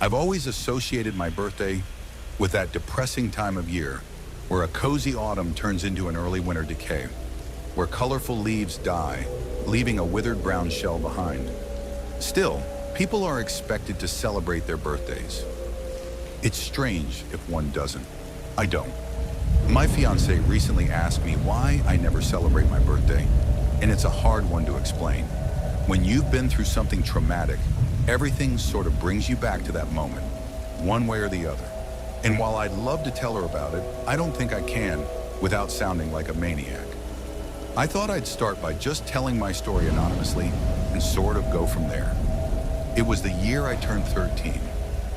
I've always associated my birthday with that depressing time of year where a cozy autumn turns into an early winter decay, where colorful leaves die, leaving a withered brown shell behind. Still, people are expected to celebrate their birthdays. It's strange if one doesn't. I don't. My fiance recently asked me why I never celebrate my birthday, and it's a hard one to explain. When you've been through something traumatic, everything sort of brings you back to that moment, one way or the other. And while I'd love to tell her about it, I don't think I can without sounding like a maniac. I thought I'd start by just telling my story anonymously and sort of go from there. It was the year I turned 13.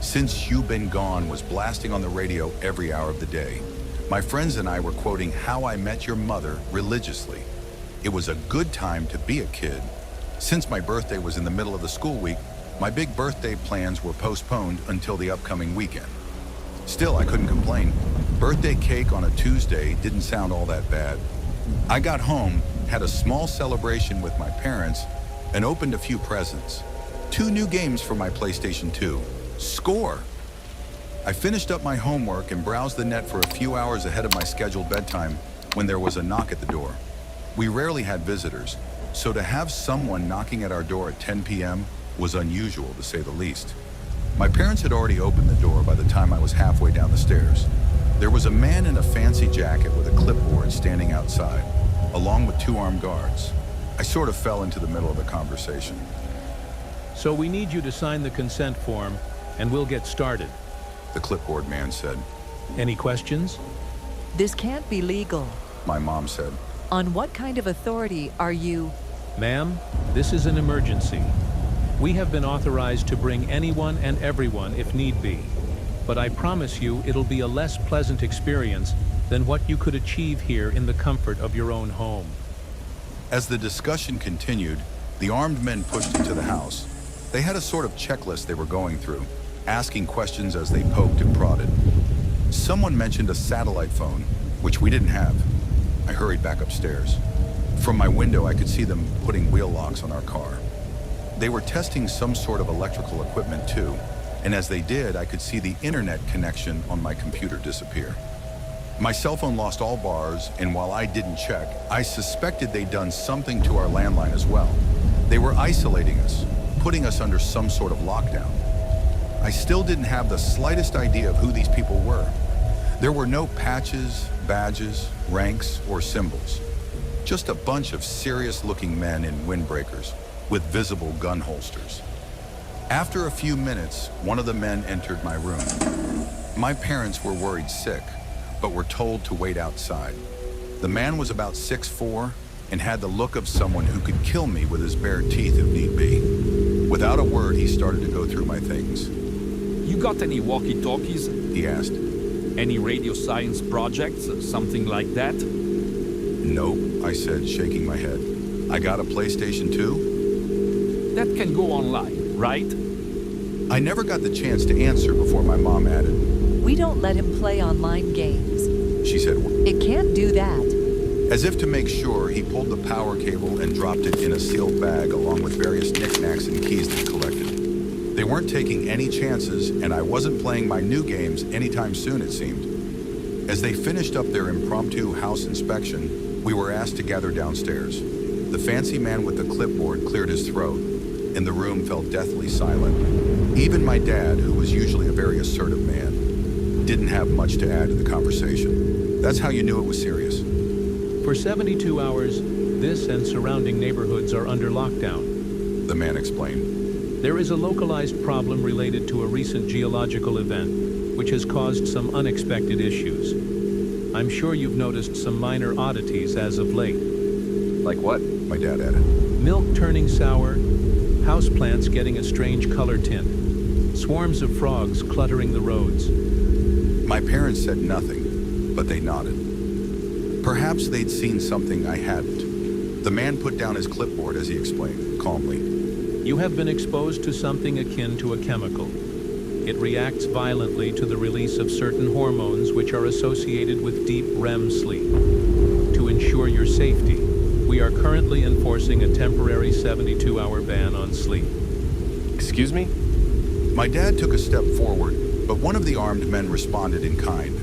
Since You've Been Gone was blasting on the radio every hour of the day. My friends and I were quoting How I Met Your Mother religiously. It was a good time to be a kid. Since my birthday was in the middle of the school week, my big birthday plans were postponed until the upcoming weekend. Still, I couldn't complain. Birthday cake on a Tuesday didn't sound all that bad. I got home, had a small celebration with my parents, and opened a few presents. 2 new games for my PlayStation 2. Score! I finished up my homework and browsed the net for a few hours ahead of my scheduled bedtime when there was a knock at the door. We rarely had visitors, so to have someone knocking at our door at 10 p.m. was unusual, to say the least. My parents had already opened the door by the time I was halfway down the stairs. There was a man in a fancy jacket with a clipboard standing outside, along with 2 armed guards. I sort of fell into the middle of the conversation. So we need you to sign the consent form, and we'll get started. The clipboard man said. Any questions? This can't be legal. My mom said. On what kind of authority are you? Ma'am, this is an emergency. We have been authorized to bring anyone and everyone if need be. But I promise you it'll be a less pleasant experience than what you could achieve here in the comfort of your own home. As the discussion continued, the armed men pushed into the house. They had a sort of checklist they were going through, asking questions as they poked and prodded. Someone mentioned a satellite phone, which we didn't have. I hurried back upstairs. From my window, I could see them putting wheel locks on our car. They were testing some sort of electrical equipment too, and as they did, I could see the internet connection on my computer disappear. My cell phone lost all bars, and while I didn't check, I suspected they'd done something to our landline as well. They were isolating us, putting us under some sort of lockdown. I still didn't have the slightest idea of who these people were. There were no patches, badges, ranks, or symbols. Just a bunch of serious-looking men in windbreakers with visible gun holsters. After a few minutes, one of the men entered my room. My parents were worried sick, but were told to wait outside. The man was about 6'4" and had the look of someone who could kill me with his bare teeth if need be. Without a word, he started to go through my things. You got any walkie-talkies? He asked. Any radio science projects, something like that? Nope, I said, shaking my head. I got a PlayStation 2? That can go online, right? I never got the chance to answer before my mom added. We don't let him play online games. She said. It can't do that. As if to make sure, he pulled the power cable and dropped it in a sealed bag along with various knickknacks and keys that he collected. They weren't taking any chances, and I wasn't playing my new games anytime soon, it seemed. As they finished up their impromptu house inspection, we were asked to gather downstairs. The fancy man with the clipboard cleared his throat, and the room fell deathly silent. Even my dad, who was usually a very assertive man, didn't have much to add to the conversation. That's how you knew it was serious. For 72 hours, this and surrounding neighborhoods are under lockdown. The man explained. There is a localized problem related to a recent geological event, which has caused some unexpected issues. I'm sure you've noticed some minor oddities as of late. Like what? My dad added. Milk turning sour, houseplants getting a strange color tint, swarms of frogs cluttering the roads. My parents said nothing, but they nodded. Perhaps they'd seen something I hadn't. The man put down his clipboard as he explained, calmly. You have been exposed to something akin to a chemical. It reacts violently to the release of certain hormones which are associated with deep REM sleep. To ensure your safety, we are currently enforcing a temporary 72-hour ban on sleep. Excuse me? My dad took a step forward, but one of the armed men responded in kind.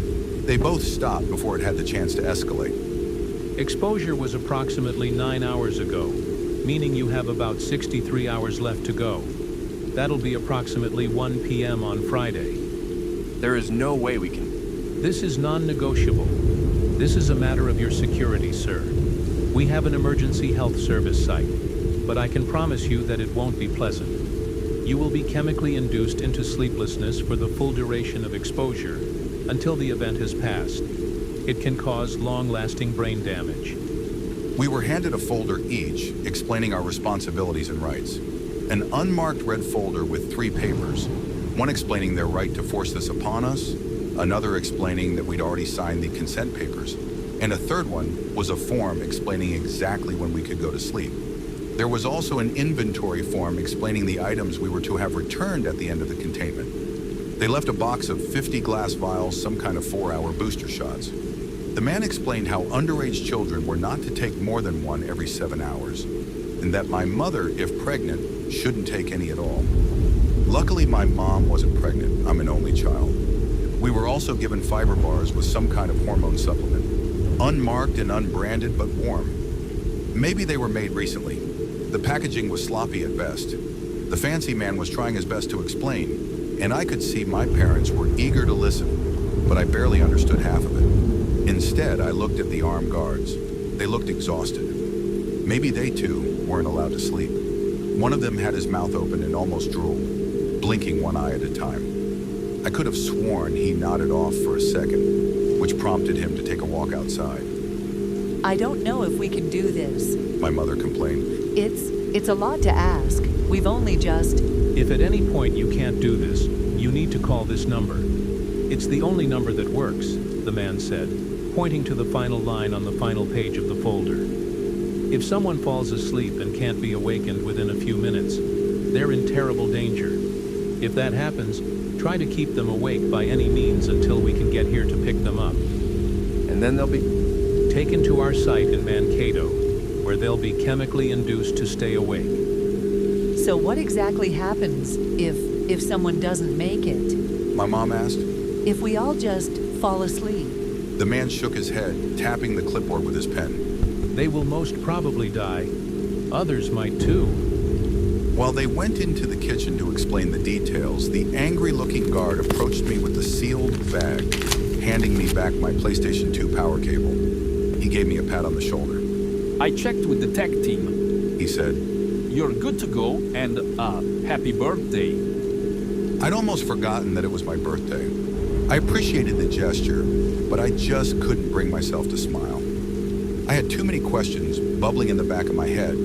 They both stopped before it had the chance to escalate. Exposure was approximately 9 hours ago, meaning you have about 63 hours left to go. That'll be approximately 1 p.m. on Friday. There is no way we can. This is non-negotiable. This is a matter of your security, sir. We have an emergency health service site, but I can promise you that it won't be pleasant. You will be chemically induced into sleeplessness for the full duration of exposure until the event has passed. It can cause long-lasting brain damage. We were handed a folder each, explaining our responsibilities and rights. An unmarked red folder with 3 papers, one explaining their right to force this upon us, another explaining that we'd already signed the consent papers, and a third one was a form explaining exactly when we could go to sleep. There was also an inventory form explaining the items we were to have returned at the end of the containment. They left a box of 50 glass vials, some kind of 4-hour booster shots. The man explained how underage children were not to take more than one every 7 hours, and that my mother, if pregnant, shouldn't take any at all. Luckily, my mom wasn't pregnant. I'm an only child. We were also given fiber bars with some kind of hormone supplement, unmarked and unbranded, but warm. Maybe they were made recently. The packaging was sloppy at best. The fancy man was trying his best to explain, and I could see my parents were eager to listen, but I barely understood half of it. Instead, I looked at the armed guards. They looked exhausted. Maybe they, too, weren't allowed to sleep. One of them had his mouth open and almost drooled, blinking one eye at a time. I could have sworn he nodded off for a second, which prompted him to take a walk outside. I don't know if we can do this. My mother complained. It's a lot to ask. We've only just... If at any point you can't do this, you need to call this number. It's the only number that works, the man said, pointing to the final line on the final page of the folder. If someone falls asleep and can't be awakened within a few minutes, they're in terrible danger. If that happens, try to keep them awake by any means until we can get here to pick them up. And then they'll be taken to our site in Mankato, where they'll be chemically induced to stay awake. So what exactly happens if someone doesn't make it? My mom asked. If we all just fall asleep? The man shook his head, tapping the clipboard with his pen. They will most probably die. Others might too. While they went into the kitchen to explain the details, the angry-looking guard approached me with the sealed bag, handing me back my PlayStation 2 power cable. He gave me a pat on the shoulder. I checked with the tech team. He said, You're good to go, and happy birthday. I'd almost forgotten that it was my birthday. I appreciated the gesture, but I just couldn't bring myself to smile. I had too many questions bubbling in the back of my head,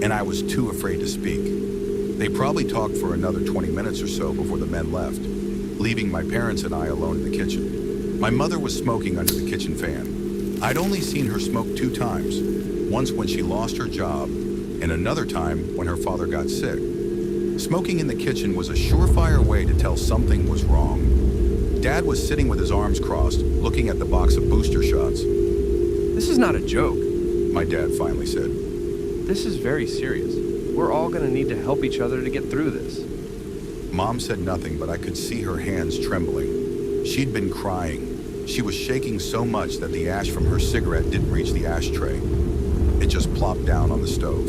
and I was too afraid to speak. They probably talked for another 20 minutes or so before the men left, leaving my parents and I alone in the kitchen. My mother was smoking under the kitchen fan. I'd only seen her smoke 2 times, once when she lost her job, and another time when her father got sick. Smoking in the kitchen was a surefire way to tell something was wrong. Dad was sitting with his arms crossed, looking at the box of booster shots. This is not a joke. My dad finally said. This is very serious. We're all gonna need to help each other to get through this. Mom said nothing, but I could see her hands trembling. She'd been crying. She was shaking so much that the ash from her cigarette didn't reach the ashtray. It just plopped down on the stove.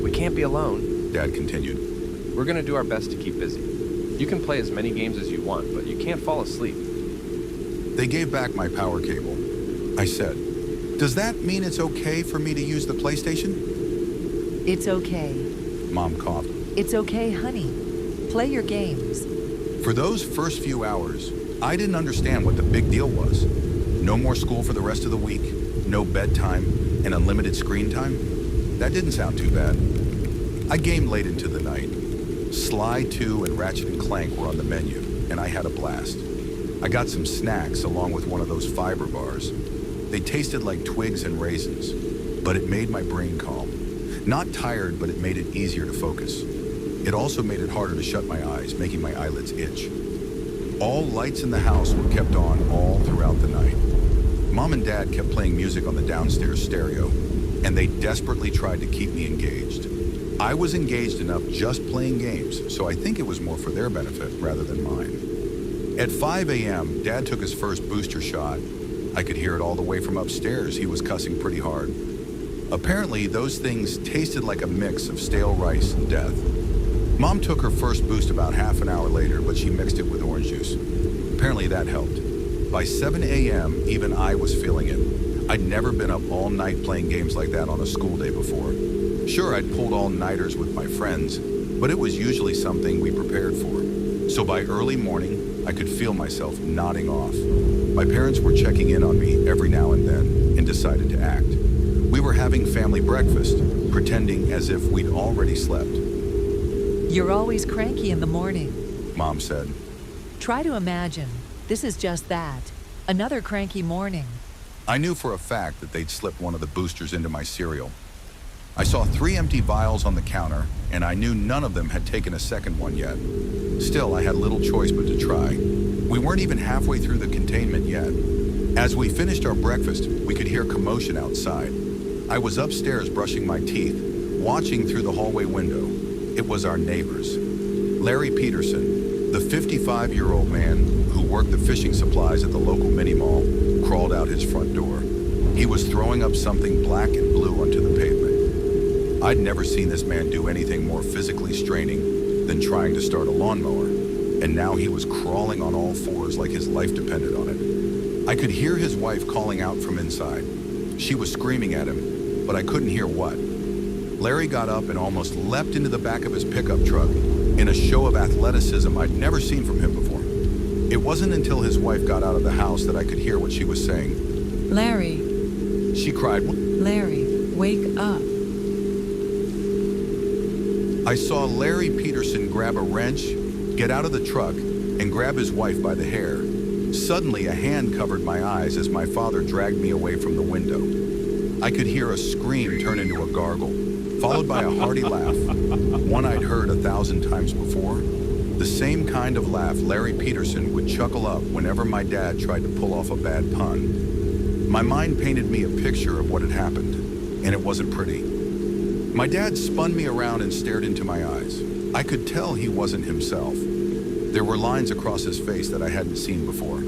We can't be alone, Dad continued. We're gonna do our best to keep busy. You can play as many games as you want, but you can't fall asleep. They gave back my power cable. I said, does that mean it's okay for me to use the PlayStation? It's okay. Mom coughed. It's okay, honey. Play your games. For those first few hours, I didn't understand what the big deal was. No more school for the rest of the week, no bedtime, and unlimited screen time? That didn't sound too bad. I gamed late into the night. Sly 2 and Ratchet & Clank were on the menu, and I had a blast. I got some snacks along with one of those fiber bars. They tasted like twigs and raisins, but it made my brain calm. Not tired, but it made it easier to focus. It also made it harder to shut my eyes, making my eyelids itch. All lights in the house were kept on all throughout the night. Mom and Dad kept playing music on the downstairs stereo, and they desperately tried to keep me engaged. I was engaged enough just playing games, so I think it was more for their benefit rather than mine. At 5 a.m., Dad took his first booster shot. I could hear it all the way from upstairs. He was cussing pretty hard. Apparently, those things tasted like a mix of stale rice and death. Mom took her first boost about half an hour later, but she mixed it with orange juice. Apparently that helped. By 7 a.m., even I was feeling it. I'd never been up all night playing games like that on a school day before. Sure, I'd pulled all-nighters with my friends, but it was usually something we prepared for. So by early morning, I could feel myself nodding off. My parents were checking in on me every now and then and decided to act. We were having family breakfast, pretending as if we'd already slept. You're always cranky in the morning. Mom said. Try to imagine. This is just that. Another cranky morning. I knew for a fact that they'd slipped one of the boosters into my cereal. I saw 3 empty vials on the counter, and I knew none of them had taken a second one yet. Still, I had little choice but to try. We weren't even halfway through the containment yet. As we finished our breakfast, we could hear commotion outside. I was upstairs brushing my teeth, watching through the hallway window. It was our neighbors. Larry Peterson, the 55-year-old man who worked the fishing supplies at the local mini-mall, crawled out his front door. He was throwing up something black and blue onto the pavement. I'd never seen this man do anything more physically straining than trying to start a lawnmower, and now he was crawling on all fours like his life depended on it. I could hear his wife calling out from inside. She was screaming at him, but I couldn't hear what. Larry got up and almost leapt into the back of his pickup truck in a show of athleticism I'd never seen from him before. It wasn't until his wife got out of the house that I could hear what she was saying. Larry. She cried, Larry, wake up. I saw Larry Peterson grab a wrench, get out of the truck, and grab his wife by the hair. Suddenly, a hand covered my eyes as my father dragged me away from the window. I could hear a scream turn into a gargle, followed by a hearty laugh, one I'd heard 1,000 times before. The same kind of laugh Larry Peterson would chuckle up whenever my dad tried to pull off a bad pun. My mind painted me a picture of what had happened, and it wasn't pretty. My dad spun me around and stared into my eyes. I could tell he wasn't himself. There were lines across his face that I hadn't seen before.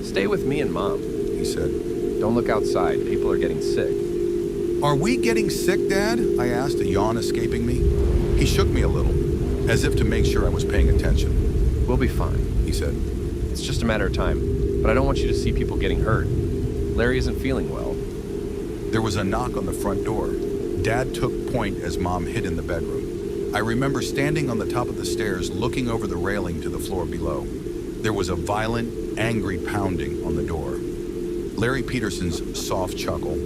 Stay with me and Mom, He said. Don't look outside. People are getting sick. Are we getting sick, Dad? I asked, a yawn escaping me. He shook me a little, as if to make sure I was paying attention. We'll be fine, He said. It's just a matter of time, but I don't want you to see people getting hurt. Larry isn't feeling well. There was a knock on the front door. Dad took point as Mom hid in the bedroom. I remember standing on the top of the stairs looking over the railing to the floor below. There was a violent, angry pounding on the door. Larry Peterson's soft chuckle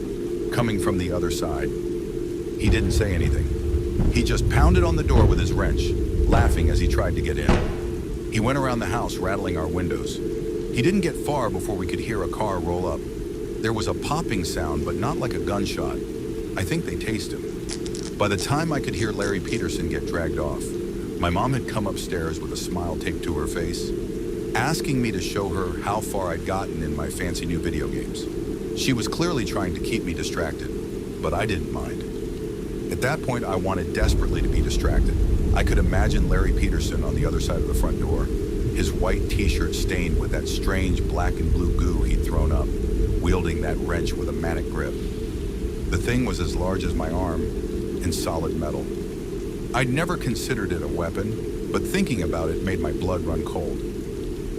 coming from the other side. He didn't say anything. He just pounded on the door with his wrench, laughing as he tried to get in. He went around the house rattling our windows. He didn't get far before we could hear a car roll up. There was a popping sound, but not like a gunshot. I think they tased him. By the time I could hear Larry Peterson get dragged off, my mom had come upstairs with a smile taped to her face, asking me to show her how far I'd gotten in my fancy new video games. She was clearly trying to keep me distracted, but I didn't mind. At that point, I wanted desperately to be distracted. I could imagine Larry Peterson on the other side of the front door, his white t-shirt stained with that strange black and blue goo he'd thrown up, wielding that wrench with a manic grip. The thing was as large as my arm and solid metal. I'd never considered it a weapon, but thinking about it made my blood run cold.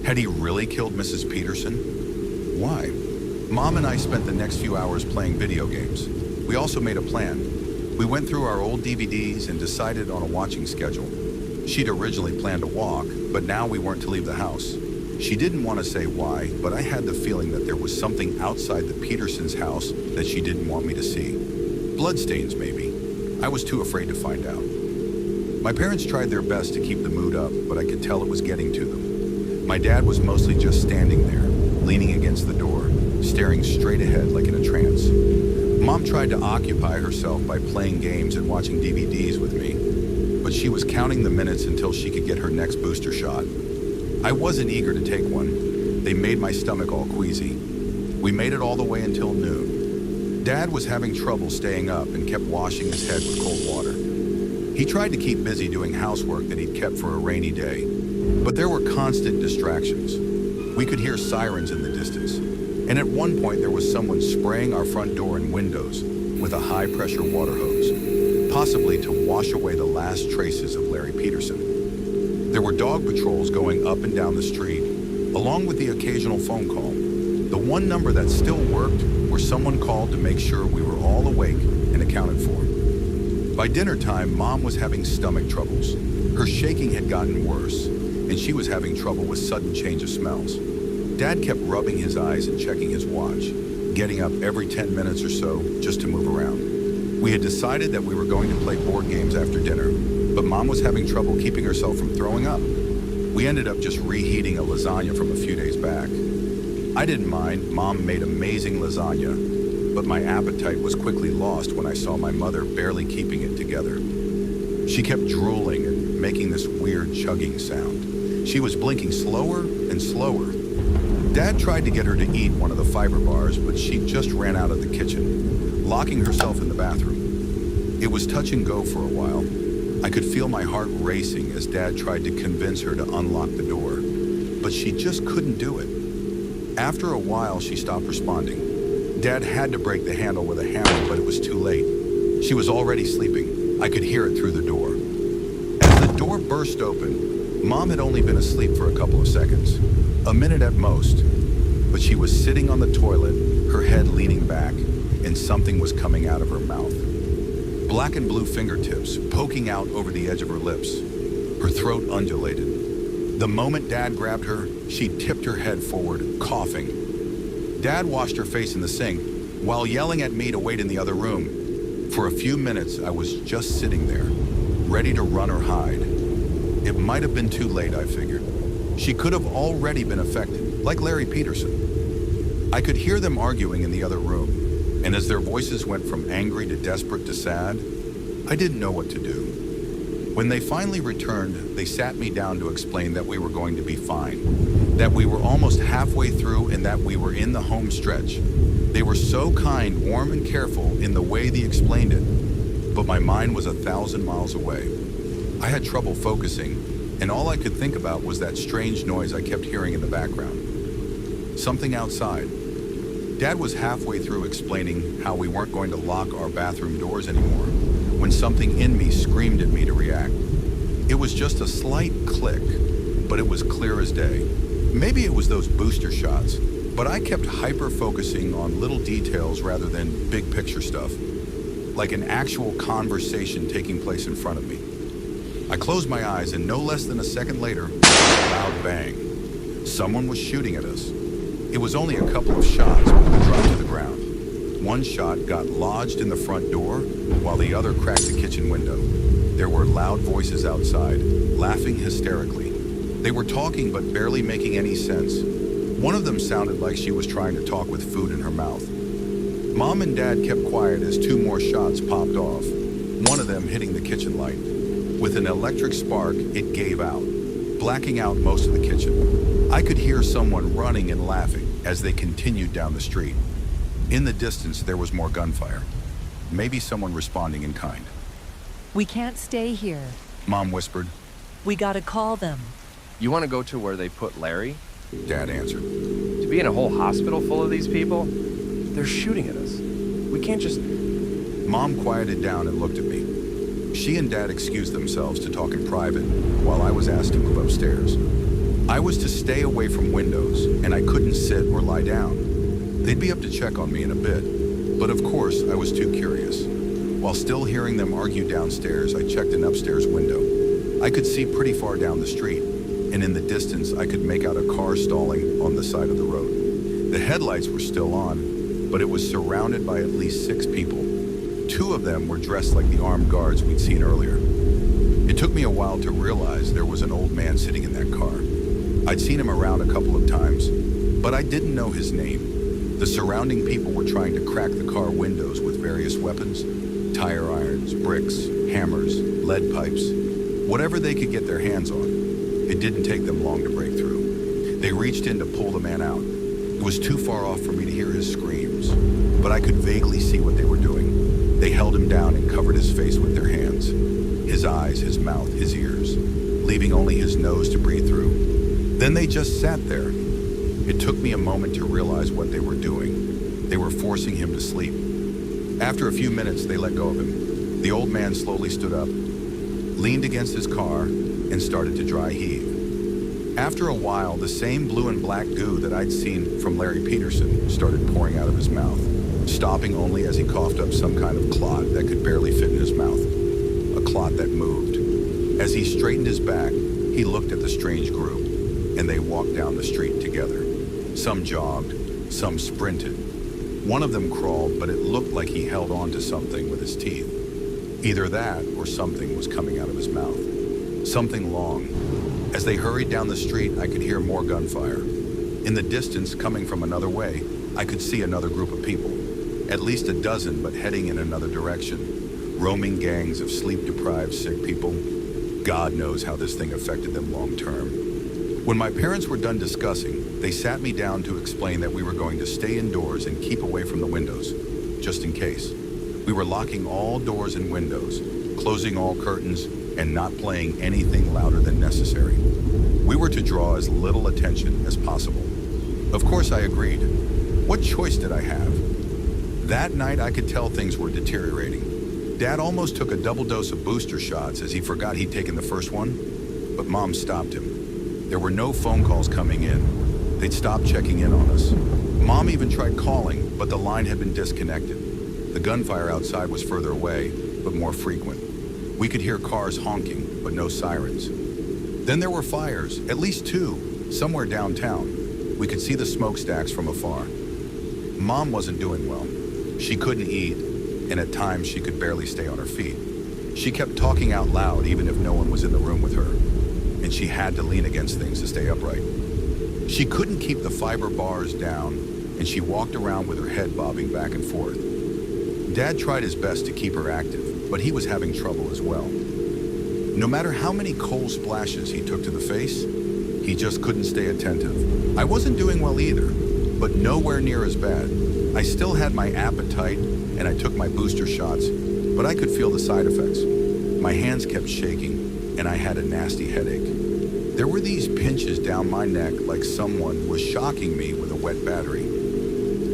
Had he really killed Mrs. Peterson? Why? Mom and I spent the next few hours playing video games. We also made a plan. We went through our old DVDs and decided on a watching schedule. She'd originally planned to walk, but now we weren't to leave the house. She didn't want to say why, but I had the feeling that there was something outside the Petersons' house that she didn't want me to see. Bloodstains, maybe. I was too afraid to find out. My parents tried their best to keep the mood up, but I could tell it was getting to them. My dad was mostly just standing there, leaning against the door, staring straight ahead like in a trance. Mom tried to occupy herself by playing games and watching DVDs with me, but she was counting the minutes until she could get her next booster shot. I wasn't eager to take one. They made my stomach all queasy. We made it all the way until noon. Dad was having trouble staying up and kept washing his head with cold water. He tried to keep busy doing housework that he'd kept for a rainy day, but there were constant distractions. We could hear sirens in the distance, and at one point there was someone spraying our front door and windows with a high-pressure water hose, possibly to wash away the last traces of Larry Peterson. There were dog patrols going up and down the street, along with the occasional phone call. The one number that still worked where someone called to make sure we were all awake and accounted for. By dinner time, Mom was having stomach troubles. Her shaking had gotten worse, and she was having trouble with sudden change of smells. Dad kept rubbing his eyes and checking his watch, getting up every 10 minutes or so just to move around. We had decided that we were going to play board games after dinner, but Mom was having trouble keeping herself from throwing up. We ended up just reheating a lasagna from a few days back. I didn't mind. Mom made amazing lasagna, but my appetite was quickly lost when I saw my mother barely keeping it together. She kept drooling and making this weird chugging sound. She was blinking slower and slower. Dad tried to get her to eat one of the fiber bars, but she just ran out of the kitchen, locking herself in the bathroom. It was touch and go for a while. I could feel my heart racing as Dad tried to convince her to unlock the door, but she just couldn't do it. After a while, she stopped responding. Dad had to break the handle with a hammer, but it was too late. She was already sleeping. I could hear it through the door. As the door burst open, Mom had only been asleep for a couple of seconds, a minute at most, but she was sitting on the toilet, her head leaning back, and something was coming out of her mouth. Black and blue fingertips poking out over the edge of her lips. Her throat undulated. The moment Dad grabbed her, she tipped her head forward, coughing. Dad washed her face in the sink while yelling at me to wait in the other room. For a few minutes, I was just sitting there, ready to run or hide. It might have been too late, I figured. She could have already been affected, like Larry Peterson. I could hear them arguing in the other room, and as their voices went from angry to desperate to sad, I didn't know what to do. When they finally returned, they sat me down to explain that we were going to be fine, that we were almost halfway through and that we were in the home stretch. They were so kind, warm, and careful in the way they explained it, but my mind was 1,000 miles away. I had trouble focusing, and all I could think about was that strange noise I kept hearing in the background. Something outside. Dad was halfway through explaining how we weren't going to lock our bathroom doors anymore, when something in me screamed at me to react. It was just a slight click, but it was clear as day. Maybe it was those booster shots, but I kept hyper-focusing on little details rather than big picture stuff, like an actual conversation taking place in front of me. I closed my eyes, and no less than a second later, a loud bang. Someone was shooting at us. It was only a couple of shots when we dropped to the ground. One shot got lodged in the front door, while the other cracked the kitchen window. There were loud voices outside, laughing hysterically. They were talking but barely making any sense. One of them sounded like she was trying to talk with food in her mouth. Mom and Dad kept quiet as two more shots popped off, one of them hitting the kitchen light. With an electric spark, it gave out, blacking out most of the kitchen. I could hear someone running and laughing as they continued down the street. In the distance, there was more gunfire. Maybe someone responding in kind. We can't stay here. Mom whispered. We gotta call them. You want to go to where they put Larry? Dad answered. To be in a whole hospital full of these people? They're shooting at us. We can't just... Mom quieted down and looked at me. She and Dad excused themselves to talk in private while I was asked to move upstairs. I was to stay away from windows, and I couldn't sit or lie down. They'd be up to check on me in a bit, but of course I was too curious. While still hearing them argue downstairs, I checked an upstairs window. I could see pretty far down the street, and in the distance I could make out a car stalling on the side of the road. The headlights were still on, but it was surrounded by at least 6 people. 2 of them were dressed like the armed guards we'd seen earlier. It took me a while to realize there was an old man sitting in that car. I'd seen him around a couple of times, but I didn't know his name. The surrounding people were trying to crack the car windows with various weapons, tire irons, bricks, hammers, lead pipes, whatever they could get their hands on. It didn't take them long to break through. They reached in to pull the man out. It was too far off for me to hear his screams, but I could vaguely see what they were doing. They held him down and covered his face with their hands. His eyes, his mouth, his ears, leaving only his nose to breathe through. Then they just sat there. It took me a moment to realize what they were doing. They were forcing him to sleep. After a few minutes, they let go of him. The old man slowly stood up, leaned against his car, and started to dry heave. After a while, the same blue and black goo that I'd seen from Larry Peterson started pouring out of his mouth, stopping only as he coughed up some kind of clot that could barely fit in his mouth. A clot that moved. As he straightened his back, he looked at the strange group, and they walked down the street together. Some jogged, some sprinted. One of them crawled, but it looked like he held on to something with his teeth. Either that or something was coming out of his mouth. Something long. As they hurried down the street, I could hear more gunfire. In the distance, coming from another way, I could see another group of people. At least a dozen, but heading in another direction. Roaming gangs of sleep-deprived, sick people. God knows how this thing affected them long term. When my parents were done discussing, they sat me down to explain that we were going to stay indoors and keep away from the windows, just in case. We were locking all doors and windows, closing all curtains, and not playing anything louder than necessary. We were to draw as little attention as possible. Of course I agreed. What choice did I have? That night I could tell things were deteriorating. Dad almost took a double dose of booster shots as he forgot he'd taken the first one, but Mom stopped him. There were no phone calls coming in. They'd stopped checking in on us. Mom even tried calling, but the line had been disconnected. The gunfire outside was further away, but more frequent. We could hear cars honking, but no sirens. Then there were fires, at least two, somewhere downtown. We could see the smokestacks from afar. Mom wasn't doing well. She couldn't eat, and at times she could barely stay on her feet. She kept talking out loud even if no one was in the room with her, and she had to lean against things to stay upright. She couldn't keep the fiber bars down, and she walked around with her head bobbing back and forth. Dad tried his best to keep her active, but he was having trouble as well. No matter how many coal splashes he took to the face, he just couldn't stay attentive. I wasn't doing well either, but nowhere near as bad. I still had my appetite, and I took my booster shots, but I could feel the side effects. My hands kept shaking, and I had a nasty headache. There were these pinches down my neck like someone was shocking me with a wet battery.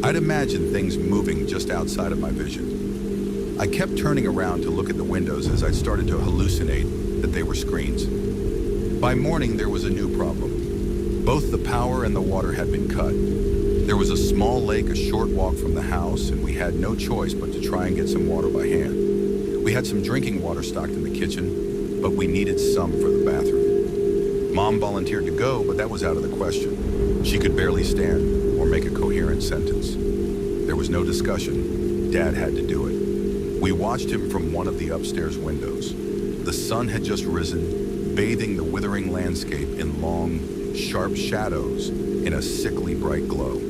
I'd imagine things moving just outside of my vision. I kept turning around to look at the windows as I started to hallucinate that they were screens. By morning, there was a new problem. Both the power and the water had been cut. There was a small lake a short walk from the house, and we had no choice but to try and get some water by hand. We had some drinking water stocked in the kitchen, but we needed some for the bathroom. Mom volunteered to go, but that was out of the question. She could barely stand or make a coherent sentence. There was no discussion. Dad had to do it. We watched him from one of the upstairs windows. The sun had just risen, bathing the withering landscape in long, sharp shadows in a sickly bright glow.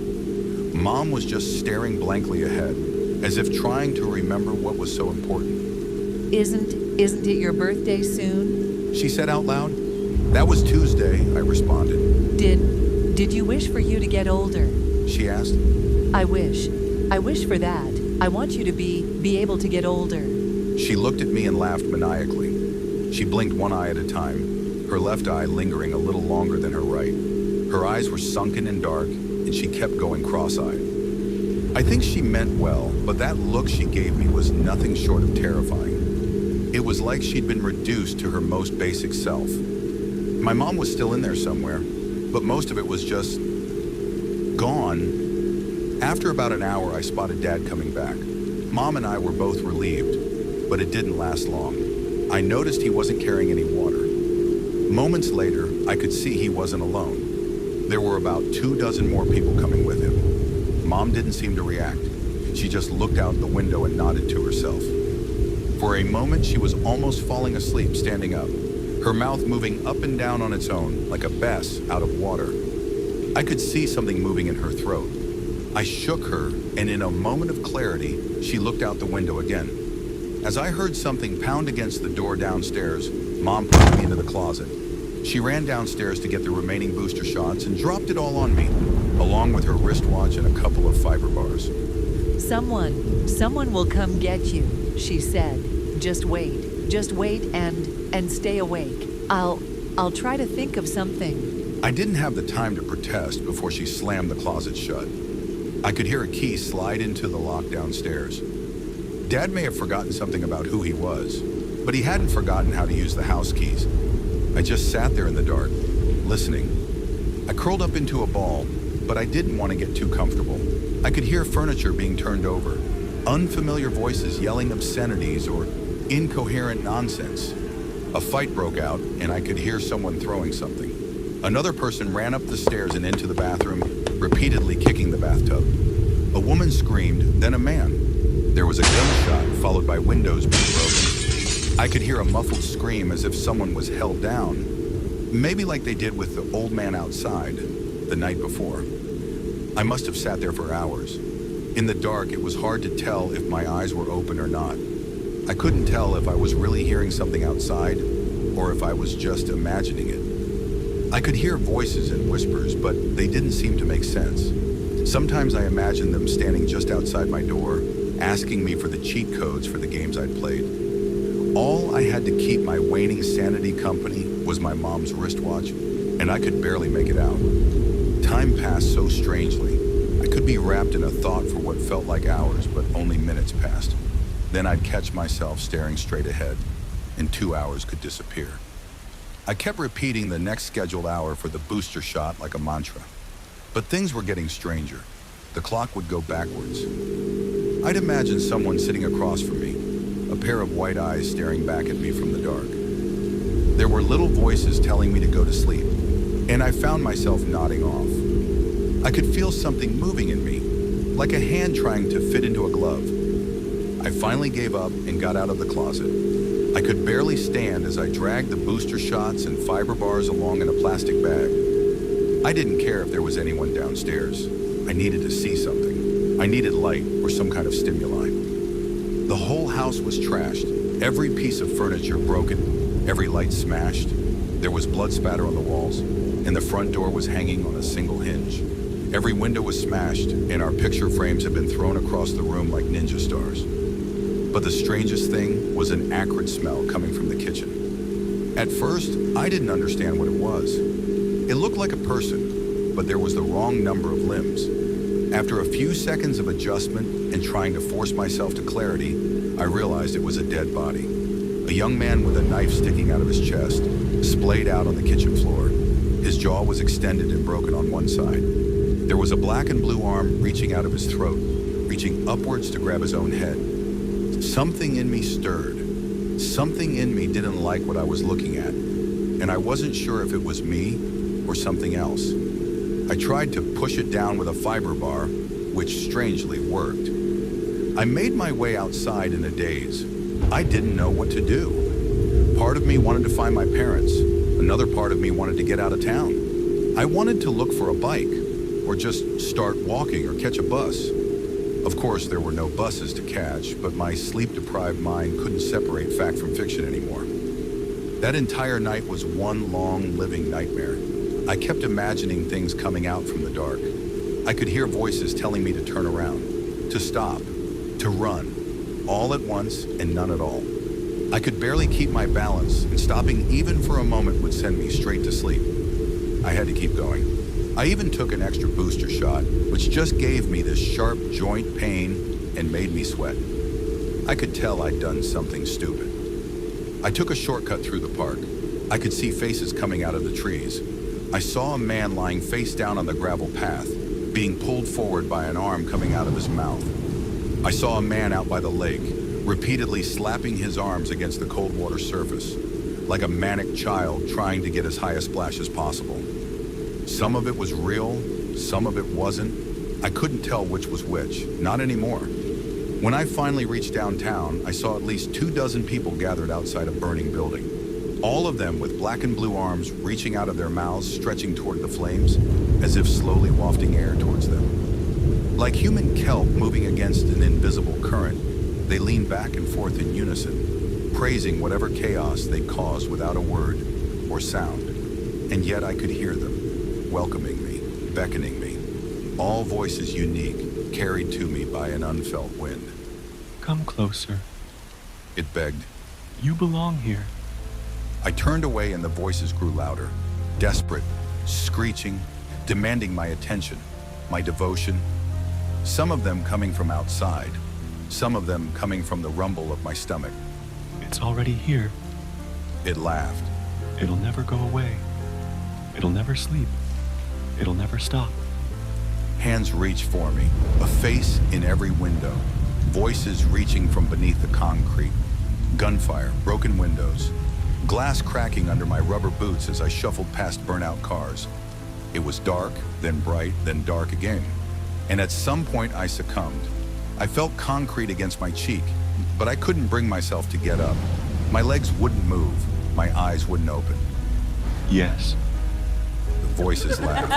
Mom was just staring blankly ahead, as if trying to remember what was so important. Isn't it your birthday soon? She said out loud. That was Tuesday, I responded. Did you wish for you to get older? She asked. I wish for that. I want you to be able to get older. She looked at me and laughed maniacally. She blinked one eye at a time, her left eye lingering a little longer than her right. Her eyes were sunken and dark, and she kept going cross-eyed. I think she meant well, but that look she gave me was nothing short of terrifying. It was like she'd been reduced to her most basic self. My mom was still in there somewhere, but most of it was just gone. After about an hour, I spotted Dad coming back. Mom and I were both relieved, but it didn't last long. I noticed he wasn't carrying any water. Moments later, I could see he wasn't alone. There were about 24 more people coming with him. Mom didn't seem to react. She just looked out the window and nodded to herself. For a moment, she was almost falling asleep standing up, her mouth moving up and down on its own like a bass out of water. I could see something moving in her throat. I shook her, and in a moment of clarity, she looked out the window again. As I heard something pound against the door downstairs, Mom pushed me into the closet. She ran downstairs to get the remaining booster shots and dropped it all on me, along with her wristwatch and a couple of fiber bars. Someone will come get you. She said, just wait and stay awake. I'll try to think of something. I didn't have the time to protest before she slammed the closet shut. I could hear a key slide into the lock downstairs. Dad may have forgotten something about who he was, but he hadn't forgotten how to use the house keys. I just sat there in the dark, listening. I curled up into a ball, but I didn't want to get too comfortable. I could hear furniture being turned over, unfamiliar voices yelling obscenities or incoherent nonsense. A fight broke out, and I could hear someone throwing something. Another person ran up the stairs and into the bathroom, repeatedly kicking the bathtub. A woman screamed, then a man. There was a gunshot, followed by windows being broken. I could hear a muffled scream as if someone was held down, maybe like they did with the old man outside the night before. I must have sat there for hours. In the dark, it was hard to tell if my eyes were open or not. I couldn't tell if I was really hearing something outside or if I was just imagining it. I could hear voices and whispers, but they didn't seem to make sense. Sometimes I imagined them standing just outside my door, asking me for the cheat codes for the games I'd played. All I had to keep my waning sanity company was my mom's wristwatch, and I could barely make it out. Time passed so strangely. I could be wrapped in a thought for what felt like hours, but only minutes passed. Then I'd catch myself staring straight ahead, and 2 hours could disappear. I kept repeating the next scheduled hour for the booster shot like a mantra. But things were getting stranger. The clock would go backwards. I'd imagine someone sitting across from me, a pair of white eyes staring back at me from the dark. There were little voices telling me to go to sleep, and I found myself nodding off. I could feel something moving in me, like a hand trying to fit into a glove. I finally gave up and got out of the closet. I could barely stand as I dragged the booster shots and fiber bars along in a plastic bag. I didn't care if there was anyone downstairs. I needed to see something. I needed light or some kind of stimuli. The whole house was trashed, every piece of furniture broken, every light smashed. There was blood spatter on the walls, and the front door was hanging on a single hinge. Every window was smashed, and our picture frames had been thrown across the room like ninja stars. But the strangest thing was an acrid smell coming from the kitchen. At first, I didn't understand what it was. It looked like a person, but there was the wrong number of limbs. After a few seconds of adjustment and trying to force myself to clarity, I realized it was a dead body. A young man with a knife sticking out of his chest, splayed out on the kitchen floor. His jaw was extended and broken on one side. There was a black and blue arm reaching out of his throat, reaching upwards to grab his own head. Something in me stirred. Something in me didn't like what I was looking at, and I wasn't sure if it was me or something else. I tried to push it down with a fiber bar, which strangely worked. I made my way outside in a daze. I didn't know what to do. Part of me wanted to find my parents. Another part of me wanted to get out of town. I wanted to look for a bike, or just start walking or catch a bus. Of course, there were no buses to catch, but my sleep-deprived mind couldn't separate fact from fiction anymore. That entire night was one long, living nightmare. I kept imagining things coming out from the dark. I could hear voices telling me to turn around, to stop, to run, all at once and none at all. I could barely keep my balance, and stopping even for a moment would send me straight to sleep. I had to keep going. I even took an extra booster shot, which just gave me this sharp joint pain and made me sweat. I could tell I'd done something stupid. I took a shortcut through the park. I could see faces coming out of the trees. I saw a man lying face down on the gravel path, being pulled forward by an arm coming out of his mouth. I saw a man out by the lake, repeatedly slapping his arms against the cold water surface, like a manic child trying to get as high a splash as possible. Some of it was real, some of it wasn't. I couldn't tell which was which, not anymore. When I finally reached downtown, I saw at least 24 people gathered outside a burning building. All of them with black and blue arms reaching out of their mouths, stretching toward the flames, as if slowly wafting air towards them. Like human kelp moving against an invisible current, they leaned back and forth in unison, praising whatever chaos they caused without a word or sound. And yet I could hear them, welcoming me, beckoning me, all voices unique, carried to me by an unfelt wind. Come closer. It begged. You belong here. I turned away and the voices grew louder, desperate, screeching, demanding my attention, my devotion. Some of them coming from outside, some of them coming from the rumble of my stomach. It's already here. It laughed. It'll never go away. It'll never sleep. It'll never stop. Hands reached for me, a face in every window, voices reaching from beneath the concrete, gunfire, broken windows, glass cracking under my rubber boots as I shuffled past burnout cars. It was dark, then bright, then dark again. And at some point I succumbed. I felt concrete against my cheek, but I couldn't bring myself to get up. My legs wouldn't move, my eyes wouldn't open. Yes. The voices laughed.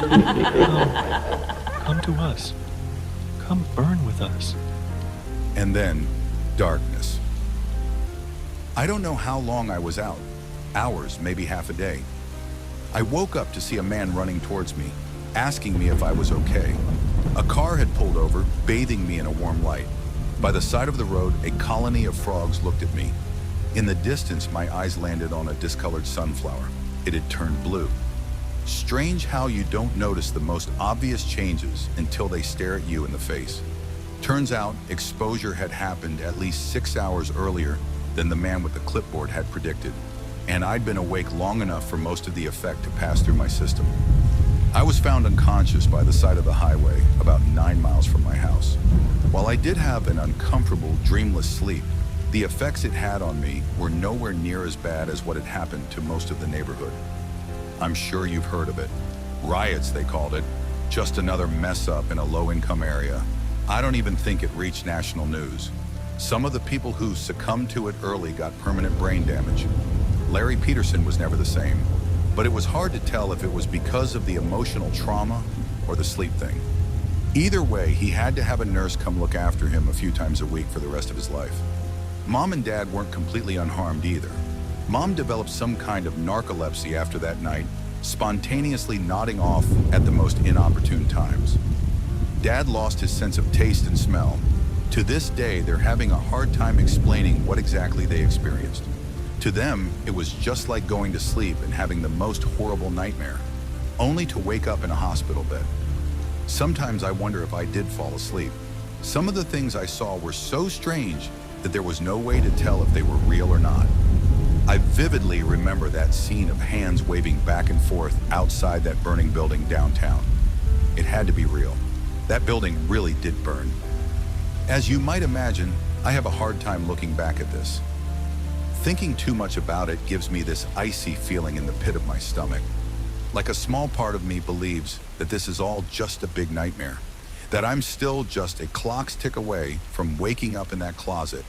Come to us. Come burn with us. And then, darkness. I don't know how long I was out. Hours, maybe half a day. I woke up to see a man running towards me, asking me if I was okay. A car had pulled over, bathing me in a warm light. By the side of the road, a colony of frogs looked at me. In the distance, my eyes landed on a discolored sunflower. It had turned blue. Strange how you don't notice the most obvious changes until they stare at you in the face. Turns out, exposure had happened at least 6 hours earlier than the man with the clipboard had predicted, and I'd been awake long enough for most of the effect to pass through my system. I was found unconscious by the side of the highway, about 9 miles from my house. While I did have an uncomfortable, dreamless sleep, the effects it had on me were nowhere near as bad as what had happened to most of the neighborhood. I'm sure you've heard of it. Riots, they called it. Just another mess up in a low-income area. I don't even think it reached national news. Some of the people who succumbed to it early got permanent brain damage. Larry Peterson was never the same, but it was hard to tell if it was because of the emotional trauma or the sleep thing. Either way, he had to have a nurse come look after him a few times a week for the rest of his life. Mom and Dad weren't completely unharmed either. Mom developed some kind of narcolepsy after that night, spontaneously nodding off at the most inopportune times. Dad lost his sense of taste and smell. To this day, they're having a hard time explaining what exactly they experienced. To them, it was just like going to sleep and having the most horrible nightmare, only to wake up in a hospital bed. Sometimes I wonder if I did fall asleep. Some of the things I saw were so strange that there was no way to tell if they were real or not. I vividly remember that scene of hands waving back and forth outside that burning building downtown. It had to be real. That building really did burn. As you might imagine, I have a hard time looking back at this. Thinking too much about it gives me this icy feeling in the pit of my stomach. Like a small part of me believes that this is all just a big nightmare, that I'm still just a clock's tick away from waking up in that closet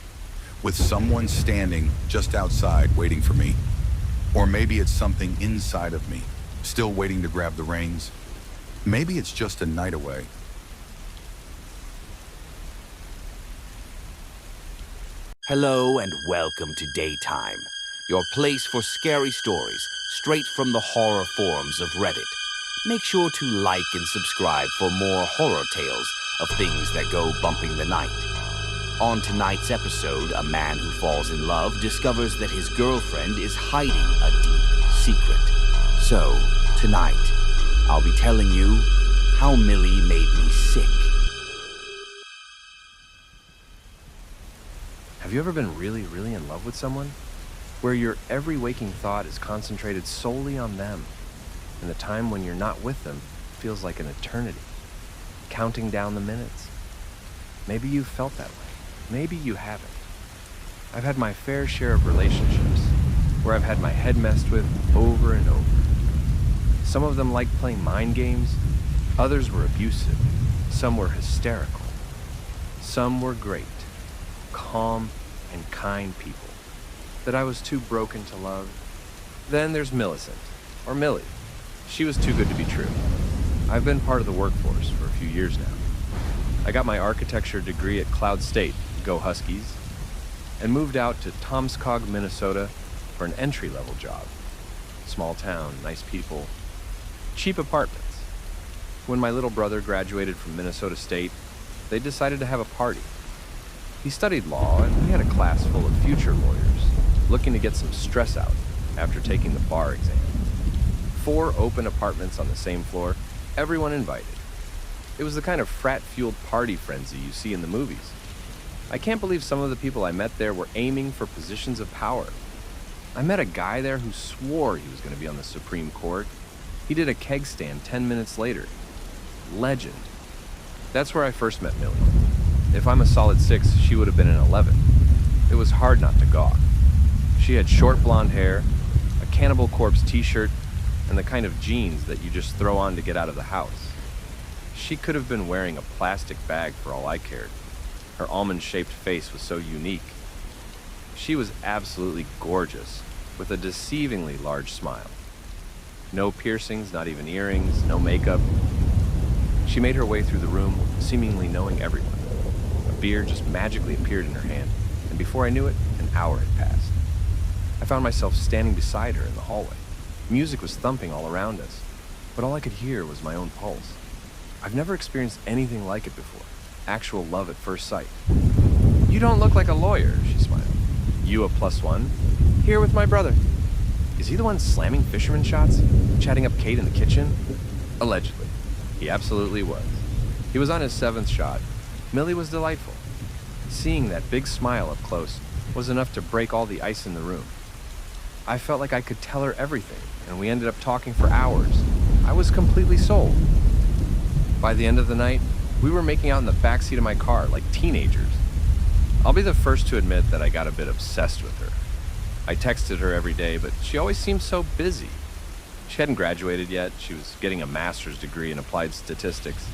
with someone standing just outside waiting for me. Or maybe it's something inside of me, still waiting to grab the reins. Maybe it's just a night away. Hello and welcome to Daytime, your place for scary stories straight from the horror forums of Reddit. Make sure to like and subscribe for more horror tales of things that go bumping the night. On tonight's episode, a man who falls in love discovers that his girlfriend is hiding a deep secret. So, tonight, I'll be telling you how Millie made me sick. Have you ever been really, really in love with someone? Where your every waking thought is concentrated solely on them, and the time when you're not with them feels like an eternity, counting down the minutes. Maybe you've felt that way. Maybe you haven't. I've had my fair share of relationships where I've had my head messed with over and over. Some of them liked playing mind games, others were abusive, some were hysterical, some were great, calm and kind people that I was too broken to love. Then there's Millicent, or Millie. She was too good to be true. I've been part of the workforce for a few years now. I got my architecture degree at Cloud State, go Huskies, and moved out to Tomskog, Minnesota for an entry-level job. Small town, nice people, cheap apartments. When my little brother graduated from Minnesota State, they decided to have a party. He studied law, and we had a class full of future lawyers, looking to get some stress out after taking the bar exam. 4 open apartments on the same floor, everyone invited. It was the kind of frat-fueled party frenzy you see in the movies. I can't believe some of the people I met there were aiming for positions of power. I met a guy there who swore he was going to be on the Supreme Court. He did a keg stand 10 minutes later. Legend. That's where I first met Millie. If I'm a solid 6, she would have been an 11. It was hard not to gawk. She had short blonde hair, a Cannibal Corpse t-shirt, and the kind of jeans that you just throw on to get out of the house. She could have been wearing a plastic bag for all I cared. Her almond-shaped face was so unique. She was absolutely gorgeous, with a deceivingly large smile. No piercings, not even earrings, no makeup. She made her way through the room, seemingly knowing everyone. A beer just magically appeared in her hand, and before I knew it, an hour had passed. I found myself standing beside her in the hallway. Music was thumping all around us, but all I could hear was my own pulse. I've never experienced anything like it before. Actual love at first sight. "You don't look like a lawyer," she smiled. "You a +1? Here with my brother." "Is he the one slamming fisherman shots? Chatting up Kate in the kitchen?" Allegedly. He absolutely was. He was on his 7th shot. Millie was delightful. Seeing that big smile up close was enough to break all the ice in the room. I felt like I could tell her everything, and we ended up talking for hours. I was completely sold. By the end of the night, we were making out in the backseat of my car like teenagers. I'll be the first to admit that I got a bit obsessed with her. I texted her every day, but she always seemed so busy. She hadn't graduated yet. She was getting a master's degree in applied statistics.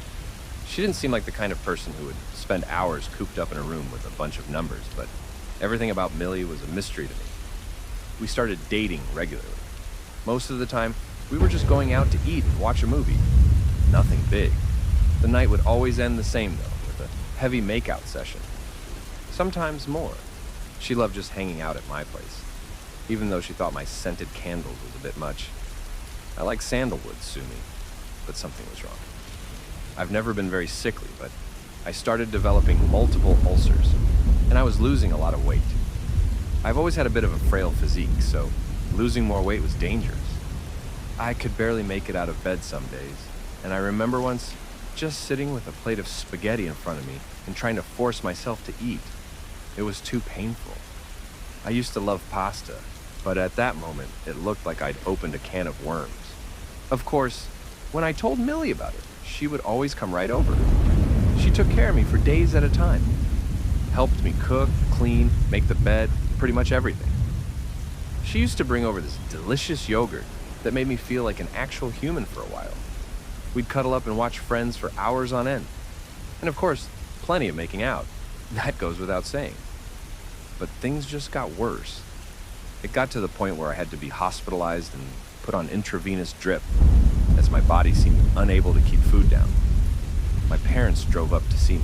She didn't seem like the kind of person who would spend hours cooped up in a room with a bunch of numbers, but everything about Millie was a mystery to me. We started dating regularly. Most of the time, we were just going out to eat and watch a movie. Nothing big. The night would always end the same, though, with a heavy makeout session. Sometimes more. She loved just hanging out at my place, even though she thought my scented candles was a bit much. I like sandalwood, sue me, but something was wrong. I've never been very sickly, but I started developing multiple ulcers, and I was losing a lot of weight. I've always had a bit of a frail physique, so losing more weight was dangerous. I could barely make it out of bed some days, and I remember once just sitting with a plate of spaghetti in front of me and trying to force myself to eat. It was too painful. I used to love pasta, but at that moment, it looked like I'd opened a can of worms. Of course, when I told Millie about it, she would always come right over. She took care of me for days at a time. Helped me cook, clean, make the bed, pretty much everything. She used to bring over this delicious yogurt that made me feel like an actual human for a while. We'd cuddle up and watch Friends for hours on end. And of course, plenty of making out. That goes without saying. But things just got worse. It got to the point where I had to be hospitalized and put on intravenous drip, as my body seemed unable to keep food down. My parents drove up to see me.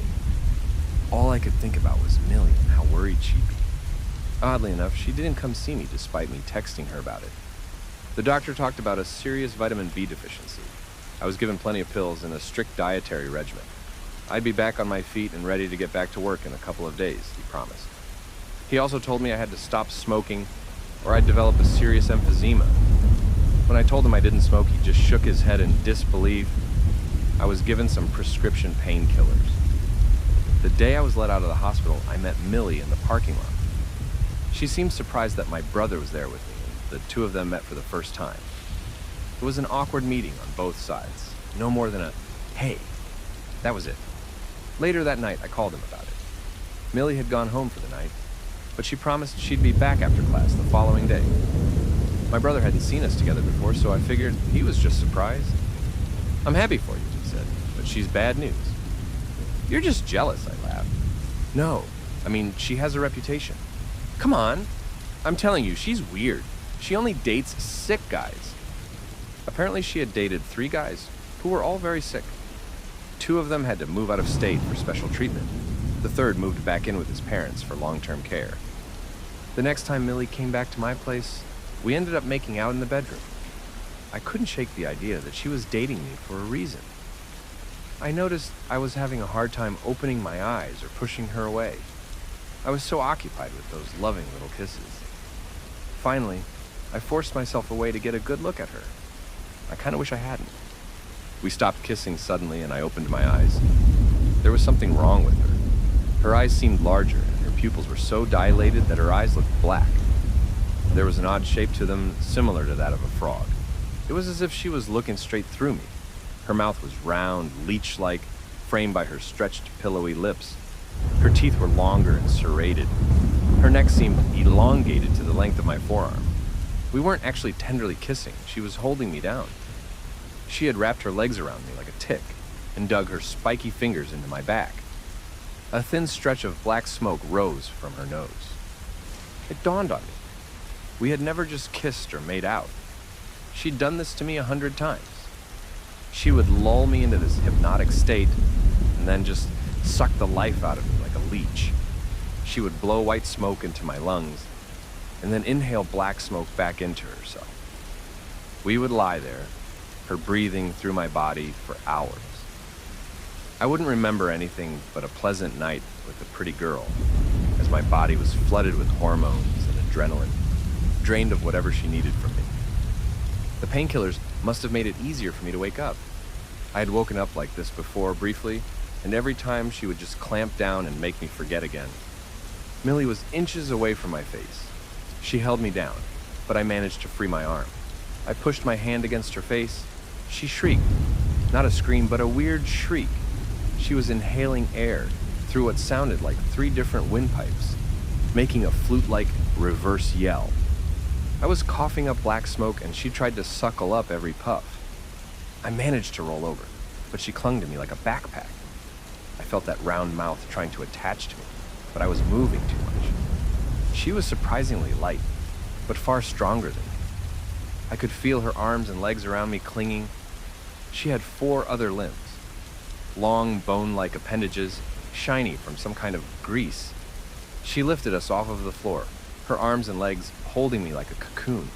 All I could think about was Millie and how worried she'd be. Oddly enough, she didn't come see me despite me texting her about it. The doctor talked about a serious vitamin B deficiency. I was given plenty of pills and a strict dietary regimen. I'd be back on my feet and ready to get back to work in a couple of days, he promised. He also told me I had to stop smoking or I'd develop a serious emphysema. When I told him I didn't smoke, he just shook his head in disbelief. I was given some prescription painkillers. The day I was let out of the hospital, I met Millie in the parking lot. She seemed surprised that my brother was there with me, and the two of them met for the first time. It was an awkward meeting on both sides. No more than a, "Hey." That was it. Later that night, I called him about it. Millie had gone home for the night, but she promised she'd be back after class the following day. My brother hadn't seen us together before, so I figured he was just surprised. "I'm happy for you," he said, "but she's bad news." "You're just jealous," I laughed. "No, I mean, she has a reputation." "Come on. I'm telling you, she's weird. She only dates sick guys." Apparently she had dated 3 guys who were all very sick. 2 of them had to move out of state for special treatment. The 3rd moved back in with his parents for long-term care. The next time Millie came back to my place, we ended up making out in the bedroom. I couldn't shake the idea that she was dating me for a reason. I noticed I was having a hard time opening my eyes or pushing her away. I was so occupied with those loving little kisses. Finally, I forced myself away to get a good look at her. I kind of wish I hadn't. We stopped kissing suddenly, and I opened my eyes. There was something wrong with her. Her eyes seemed larger, and her pupils were so dilated that her eyes looked black. There was an odd shape to them, similar to that of a frog. It was as if she was looking straight through me. Her mouth was round, leech-like, framed by her stretched, pillowy lips. Her teeth were longer and serrated. Her neck seemed elongated to the length of my forearm. We weren't actually tenderly kissing. She was holding me down. She had wrapped her legs around me like a tick and dug her spiky fingers into my back. A thin stretch of black smoke rose from her nose. It dawned on me. We had never just kissed or made out. She'd done this to me 100 times. She would lull me into this hypnotic state and then just suck the life out of me like a leech. She would blow white smoke into my lungs and then inhale black smoke back into herself. We would lie there, her breathing through my body for hours. I wouldn't remember anything but a pleasant night with a pretty girl, as my body was flooded with hormones and adrenaline, drained of whatever she needed from me. The painkillers must have made it easier for me to wake up. I had woken up like this before briefly, and every time she would just clamp down and make me forget again. Millie was inches away from my face. She held me down, but I managed to free my arm. I pushed my hand against her face. She shrieked. Not a scream, but a weird shriek. She was inhaling air through what sounded like 3 different windpipes, making a flute-like reverse yell. I was coughing up black smoke, and she tried to suckle up every puff. I managed to roll over, but she clung to me like a backpack. I felt that round mouth trying to attach to me, but I was moving too much. She was surprisingly light, but far stronger than me. I could feel her arms and legs around me clinging. She had 4 other limbs, long bone-like appendages, shiny from some kind of grease. She lifted us off of the floor, her arms and legs holding me like a cocoon.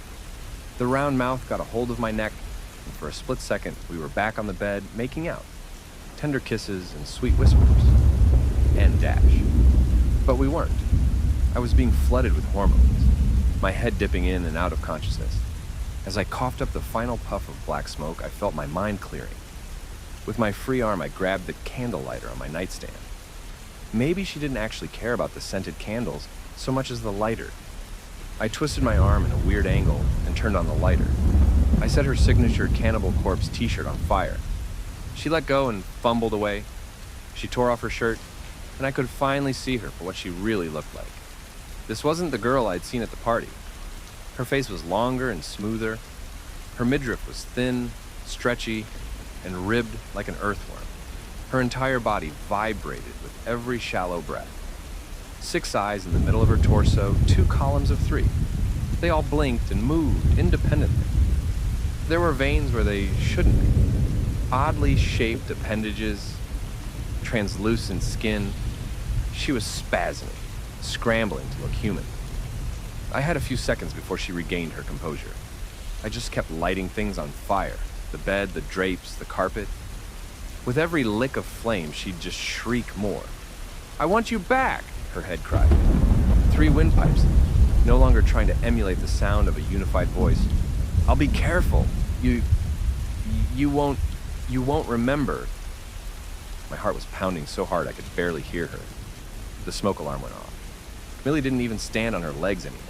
The round mouth got a hold of my neck, and for a split second, we were back on the bed, making out. Tender kisses and sweet whispers. And dash. But we weren't. I was being flooded with hormones, my head dipping in and out of consciousness. As I coughed up the final puff of black smoke, I felt my mind clearing. With my free arm, I grabbed the candle lighter on my nightstand. Maybe she didn't actually care about the scented candles so much as the lighter. I twisted my arm in a weird angle and turned on the lighter. I set her signature Cannibal Corpse t-shirt on fire. She let go and fumbled away. She tore off her shirt, and I could finally see her for what she really looked like. This wasn't the girl I'd seen at the party. Her face was longer and smoother. Her midriff was thin, stretchy, and ribbed like an earthworm. Her entire body vibrated with every shallow breath. 6 eyes in the middle of her torso, 2 columns of 3. They all blinked and moved independently. There were veins where they shouldn't be. Oddly shaped appendages, translucent skin. She was spasming, scrambling to look human. I had a few seconds before she regained her composure. I just kept lighting things on fire. The bed, the drapes, the carpet. With every lick of flame, she'd just shriek more. "I want you back!" her head cried. 3 windpipes, no longer trying to emulate the sound of a unified voice. "I'll be careful. You won't remember." My heart was pounding so hard I could barely hear her. The smoke alarm went off. Millie didn't even stand on her legs anymore.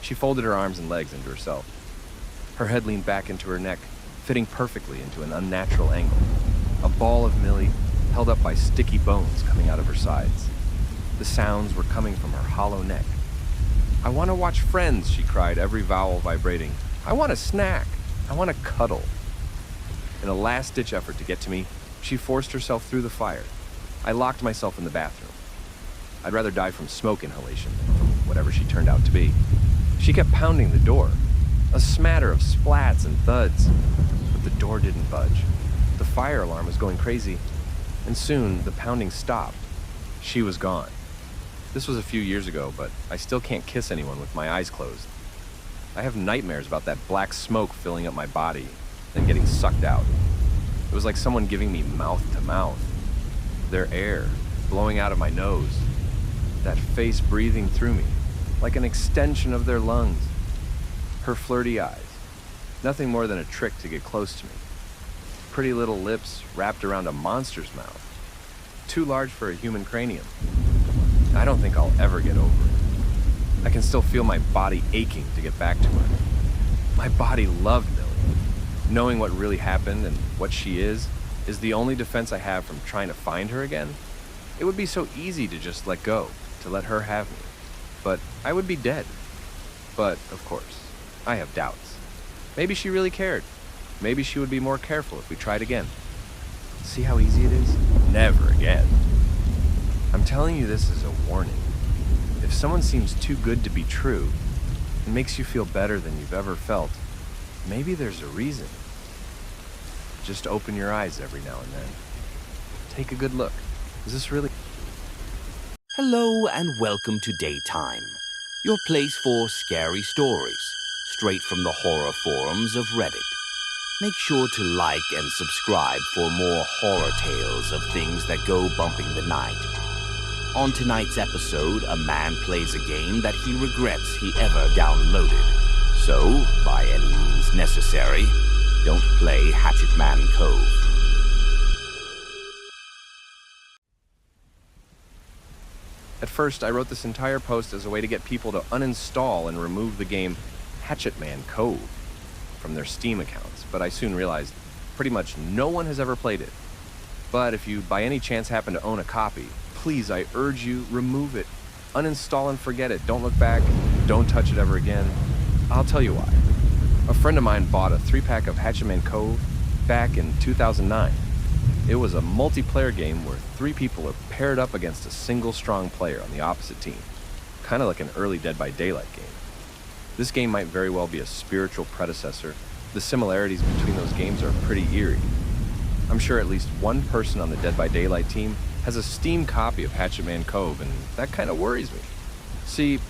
She folded her arms and legs into herself. Her head leaned back into her neck, fitting perfectly into an unnatural angle. A ball of Millie, held up by sticky bones coming out of her sides. The sounds were coming from her hollow neck. "I want to watch Friends," she cried, every vowel vibrating. "I want a snack. I want to cuddle." In a last-ditch effort to get to me, she forced herself through the fire. I locked myself in the bathroom. I'd rather die from smoke inhalation than from whatever she turned out to be. She kept pounding the door, a smatter of splats and thuds, but the door didn't budge. The fire alarm was going crazy, and soon the pounding stopped. She was gone. This was a few years ago, but I still can't kiss anyone with my eyes closed. I have nightmares about that black smoke filling up my body, then getting sucked out. It was like someone giving me mouth to mouth. Their air blowing out of my nose. that face breathing through me, like an extension of their lungs. Her flirty eyes, nothing more than a trick to get close to me. Pretty little lips wrapped around a monster's mouth, too large for a human cranium. I don't think I'll ever get over it. I can still feel my body aching to get back to her. My body loved Millie. Knowing what really happened and what she is the only defense I have from trying to find her again. It would be so easy to just let go, to let her have me. But I would be dead. But, of course, I have doubts. Maybe she really cared. Maybe she would be more careful if we tried again. See how easy it is? Never again. I'm telling you this as a warning. If someone seems too good to be true, it makes you feel better than you've ever felt, maybe there's a reason. Just open your eyes every now and then. Take a good look. Is this really... Hello and welcome to Daytime, your place for scary stories, straight from the horror forums of Reddit. Make sure to like and subscribe for more horror tales of things that go bumping the night. On tonight's episode, a man plays a game that he regrets he ever downloaded. So, by any means necessary, don't play Hatchet Man Cove. At first, I wrote this entire post as a way to get people to uninstall and remove the game Hatchet Man Cove from their Steam accounts, but I soon realized pretty much no one has ever played it. But if you by any chance happen to own a copy, please, I urge you, remove it. Uninstall and forget it. Don't look back. Don't touch it ever again. I'll tell you why. A friend of mine bought a 3-pack of Hatchet Man Cove back in 2009. It was a multiplayer game where 3 people are paired up against a single strong player on the opposite team. Kind of like an early Dead by Daylight game. This game might very well be a spiritual predecessor. The similarities between those games are pretty eerie. I'm sure at least one person on the Dead by Daylight team has a Steam copy of Hatchet Man Cove, and that kind of worries me. See,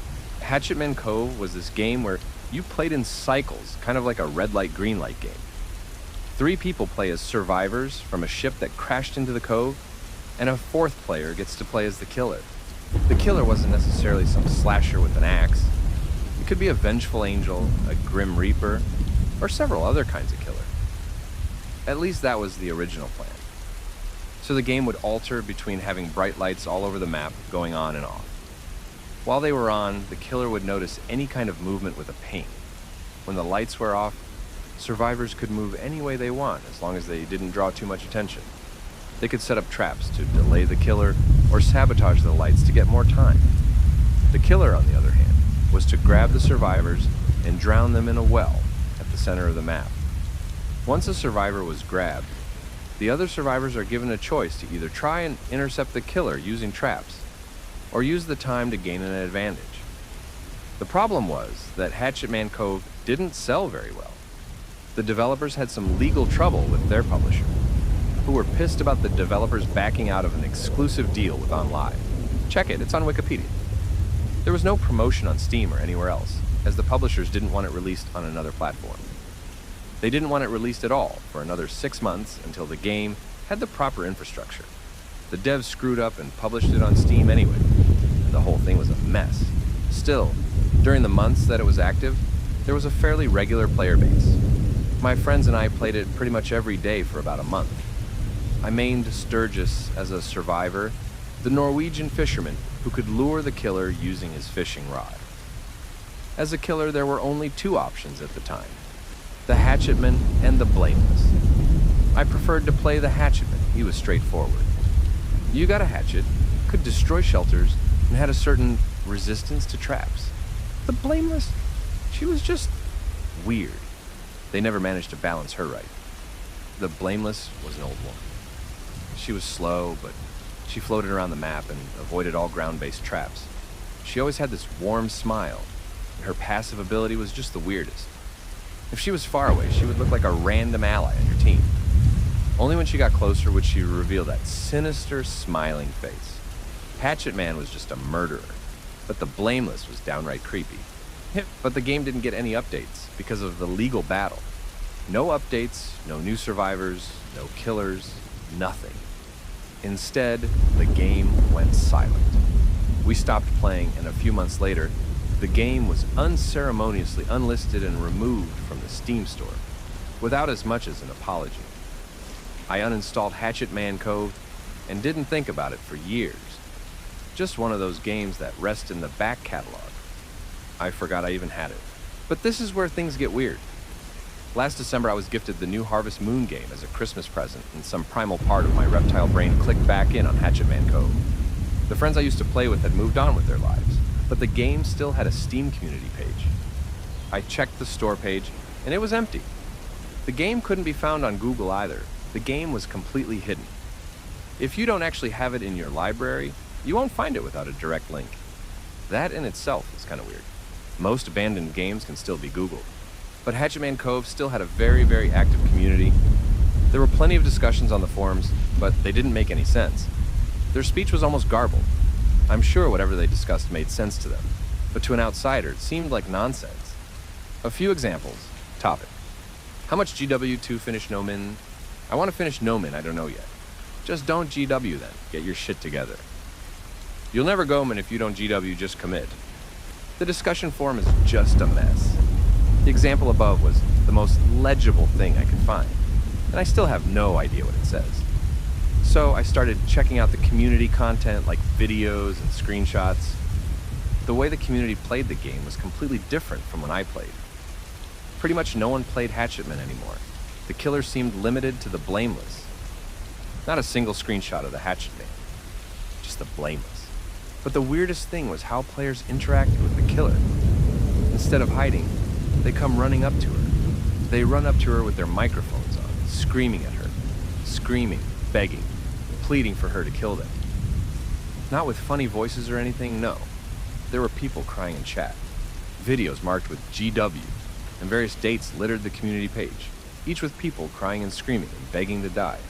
Hatchet Man Cove was this game where you played in cycles, kind of like a red light, green light game. 3 people play as survivors from a ship that crashed into the cove, and a 4th player gets to play as the killer. The killer wasn't necessarily some slasher with an axe. It could be a vengeful angel, a grim reaper, or several other kinds of killer. At least that was the original plan. So the game would alter between having bright lights all over the map going on and off. While they were on, the killer would notice any kind of movement with a pane. When the lights were off, survivors could move any way they want as long as they didn't draw too much attention. They could set up traps to delay the killer or sabotage the lights to get more time. The killer, on the other hand, was to grab the survivors and drown them in a well at the center of the map. Once a survivor was grabbed, the other survivors are given a choice to either try and intercept the killer using traps, or use the time to gain an advantage. The problem was that Hatchet Man Cove didn't sell very well. The developers had some legal trouble with their publisher, who were pissed about the developers backing out of an exclusive deal with OnLive. Check it, it's on Wikipedia. There was no promotion on Steam or anywhere else, as the publishers didn't want it released on another platform. They didn't want it released at all for another 6 months until the game had the proper infrastructure. The devs screwed up and published it on Steam anyway, and the whole thing was a mess. Still, during the months that it was active, there was a fairly regular player base. My friends and I played it pretty much every day for about a month. I mained Sturgis as a survivor, the Norwegian fisherman who could lure the killer using his fishing rod. As a killer, there were only 2 options at the time: the Hatchetman and the Blameless. I preferred to play the Hatchetman. He was straightforward. You got a hatchet, could destroy shelters, and had a certain resistance to traps. The Blameless, she was just weird. They never managed to balance her right. The Blameless was an old woman. She was slow, but she floated around the map and avoided all ground-based traps. She always had this warm smile, and her passive ability was just the weirdest. If she was far away, she would look like a random ally on your team. Only when she got closer would she reveal that sinister, smiling face. Hatchet Man was just a murderer, but the Blameless was downright creepy. But the game didn't get any updates because of the legal battle. No updates, no new survivors, no killers, nothing. Instead, the game went silent. We stopped playing, and a few months later, the game was unceremoniously unlisted and removed from the Steam store, without as much as an apology. I uninstalled Hatchet Man Cove and didn't think about it for years. Just one of those games that rest in the back catalog. I forgot I even had it. But this is where things get weird. Last December, I was gifted the new Harvest Moon game as a Christmas present, and some primal part of my reptile brain clicked back in on Hatchet Man Cove. The friends I used to play with had moved on with their lives, but the game still had a Steam community page. I checked the store page, and it was empty. The game couldn't be found on Google either. The game was completely hidden. If you don't actually have it in your library, you won't find it without a direct link. That in itself is kind of weird. Most abandoned games can still be Googled. But Hatchet Man Cove still had a very, very active community. There were plenty of discussions on the forums, but they didn't make any sense. Their speech was almost garbled. I'm sure whatever they discussed made sense to them, but to an outsider, it seemed like nonsense. A few examples. Topic. How much GW to finish No Min? I want to finish No Min, I don't know yet. Just don't GW then. Get your shit together. You'll never go Min if you don't GW, just commit. The discussion forum is just a mess. The example above was the most legible thing I could find, and I still have no idea what it says. So I started checking out the community content like videos and screenshots. The way the community played the game was completely different from when I played. Pretty much no one played Hatchetman anymore. The killer seemed limited to the Blameless. Not a single screenshot of the Hatchetman, just the Blameless. But the weirdest thing was how players interacted with the killer. Instead of hiding, they come running up to her. They run up to her with their microphones on, screaming at her. Screaming, begging, pleading for her to kill them. Not with funny voices or anything, no. There were people crying in chat. Videos marked with GW, and various dates littered the community page, each with people crying and screaming and begging to die.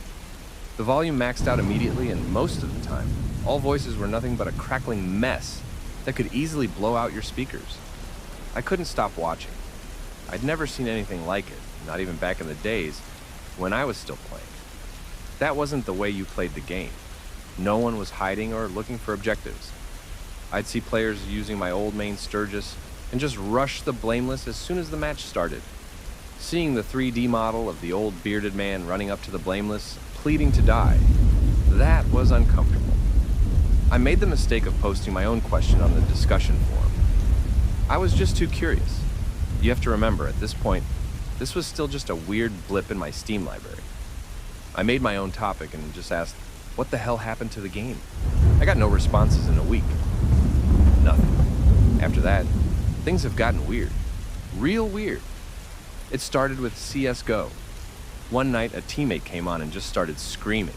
The volume maxed out immediately, and most of the time, all voices were nothing but a crackling mess that could easily blow out your speakers. I couldn't stop watching. I'd never seen anything like it, not even back in the days when I was still playing. That wasn't the way you played the game. No one was hiding or looking for objectives. I'd see players using my old main Sturgis and just rush the Blameless as soon as the match started. Seeing the 3D model of the old bearded man running up to the Blameless, pleading to die, that was uncomfortable. I made the mistake of posting my own question on the discussion forum. I was just too curious. You have to remember, at this point, this was still just a weird blip in my Steam library. I made my own topic and just asked, what the hell happened to the game? I got no responses in a week. Nothing. After that, things have gotten weird. Real weird. It started with CSGO. One night, a teammate came on and just started screaming.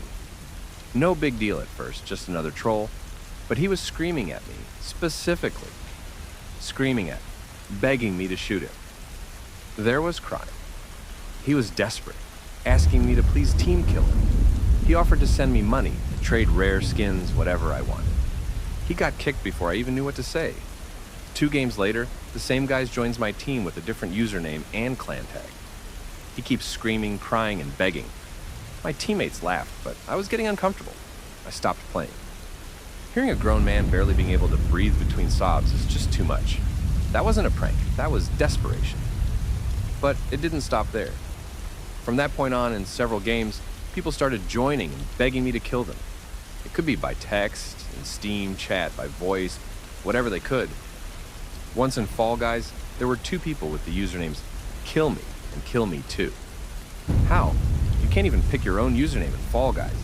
No big deal at first, just another troll, but he was screaming at me, specifically. Screaming at me, begging me to shoot him. There was crime. He was desperate, asking me to please team kill him. He offered to send me money, trade rare skins, whatever I wanted. He got kicked before I even knew what to say. 2 games later, the same guy joins my team with a different username and clan tag. He keeps screaming, crying, and begging. My teammates laughed, but I was getting uncomfortable. I stopped playing. Hearing a grown man barely being able to breathe between sobs is just too much. That wasn't a prank, that was desperation. But it didn't stop there. From that point on, in several games, people started joining and begging me to kill them. It could be by text, in Steam, chat, by voice, whatever they could. Once in Fall Guys, there were 2 people with the usernames Kill Me and Kill Me Too. How? You can't even pick your own username in Fall Guys.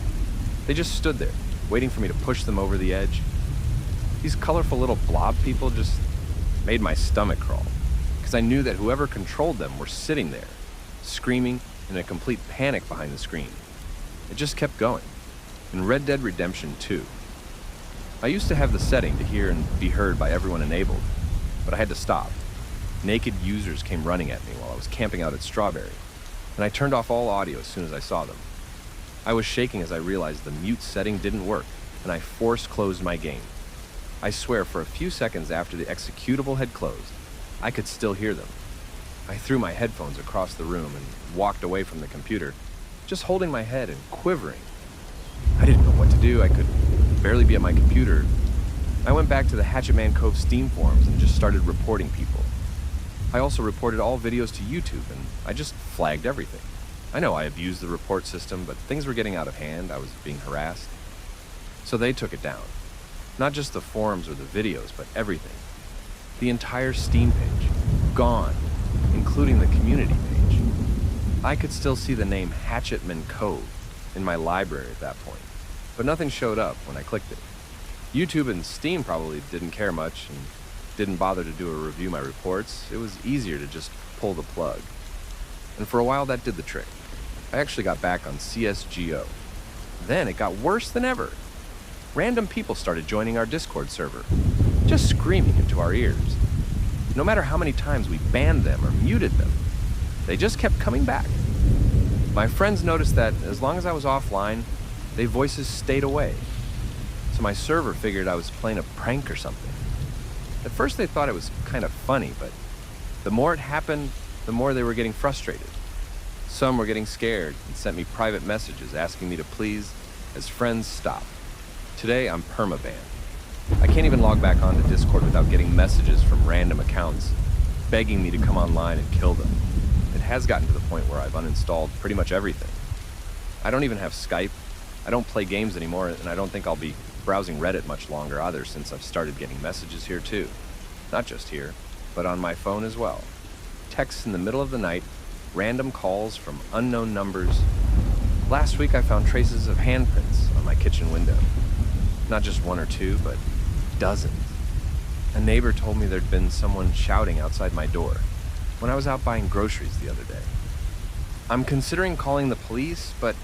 They just stood there, waiting for me to push them over the edge. These colorful little blob people just made my stomach crawl, because I knew that whoever controlled them were sitting there, screaming in a complete panic behind the screen. It just kept going. In Red Dead Redemption 2. I used to have the setting to hear and be heard by everyone enabled, but I had to stop. Naked users came running at me while I was camping out at Strawberry, and I turned off all audio as soon as I saw them. I was shaking as I realized the mute setting didn't work, and I force closed my game. I swear for a few seconds after the executable had closed, I could still hear them. I threw my headphones across the room and walked away from the computer, just holding my head and quivering. I didn't know what to do. I could barely be at my computer. I went back to the Hatchet Man Cove Steam forums and just started reporting people. I also reported all videos to YouTube, and I just flagged everything. I know I abused the report system, but things were getting out of hand. I was being harassed. So they took it down. Not just the forums or the videos, but everything. The entire Steam page. Gone, including the community page. I could still see the name Hatchetman Cove in my library at that point, but nothing showed up when I clicked it. YouTube and Steam probably didn't care much and didn't bother to do a review my reports. It was easier to just pull the plug. And for a while that did the trick. I actually got back on CSGO. Then it got worse than ever. Random people started joining our Discord server, just screaming into our ears. No matter how many times we banned them or muted them, they just kept coming back. My friends noticed that as long as I was offline, their voices stayed away. So my server figured I was playing a prank or something. At first they thought it was kind of funny, but the more it happened, the more they were getting frustrated. Some were getting scared and sent me private messages asking me to please, as friends, stop. Today I'm permabanned. I can't even log back onto Discord without getting messages from random accounts begging me to come online and kill them. It has gotten to the point where I've uninstalled pretty much everything. I don't even have Skype. I don't play games anymore, and I don't think I'll be browsing Reddit much longer either, since I've started getting messages here too. Not just here, but on my phone as well. Texts in the middle of the night, random calls from unknown numbers. Last week I found traces of handprints on my kitchen window. Not just one or two, but dozens. A neighbor told me there'd been someone shouting outside my door when I was out buying groceries the other day. I'm considering calling the police, but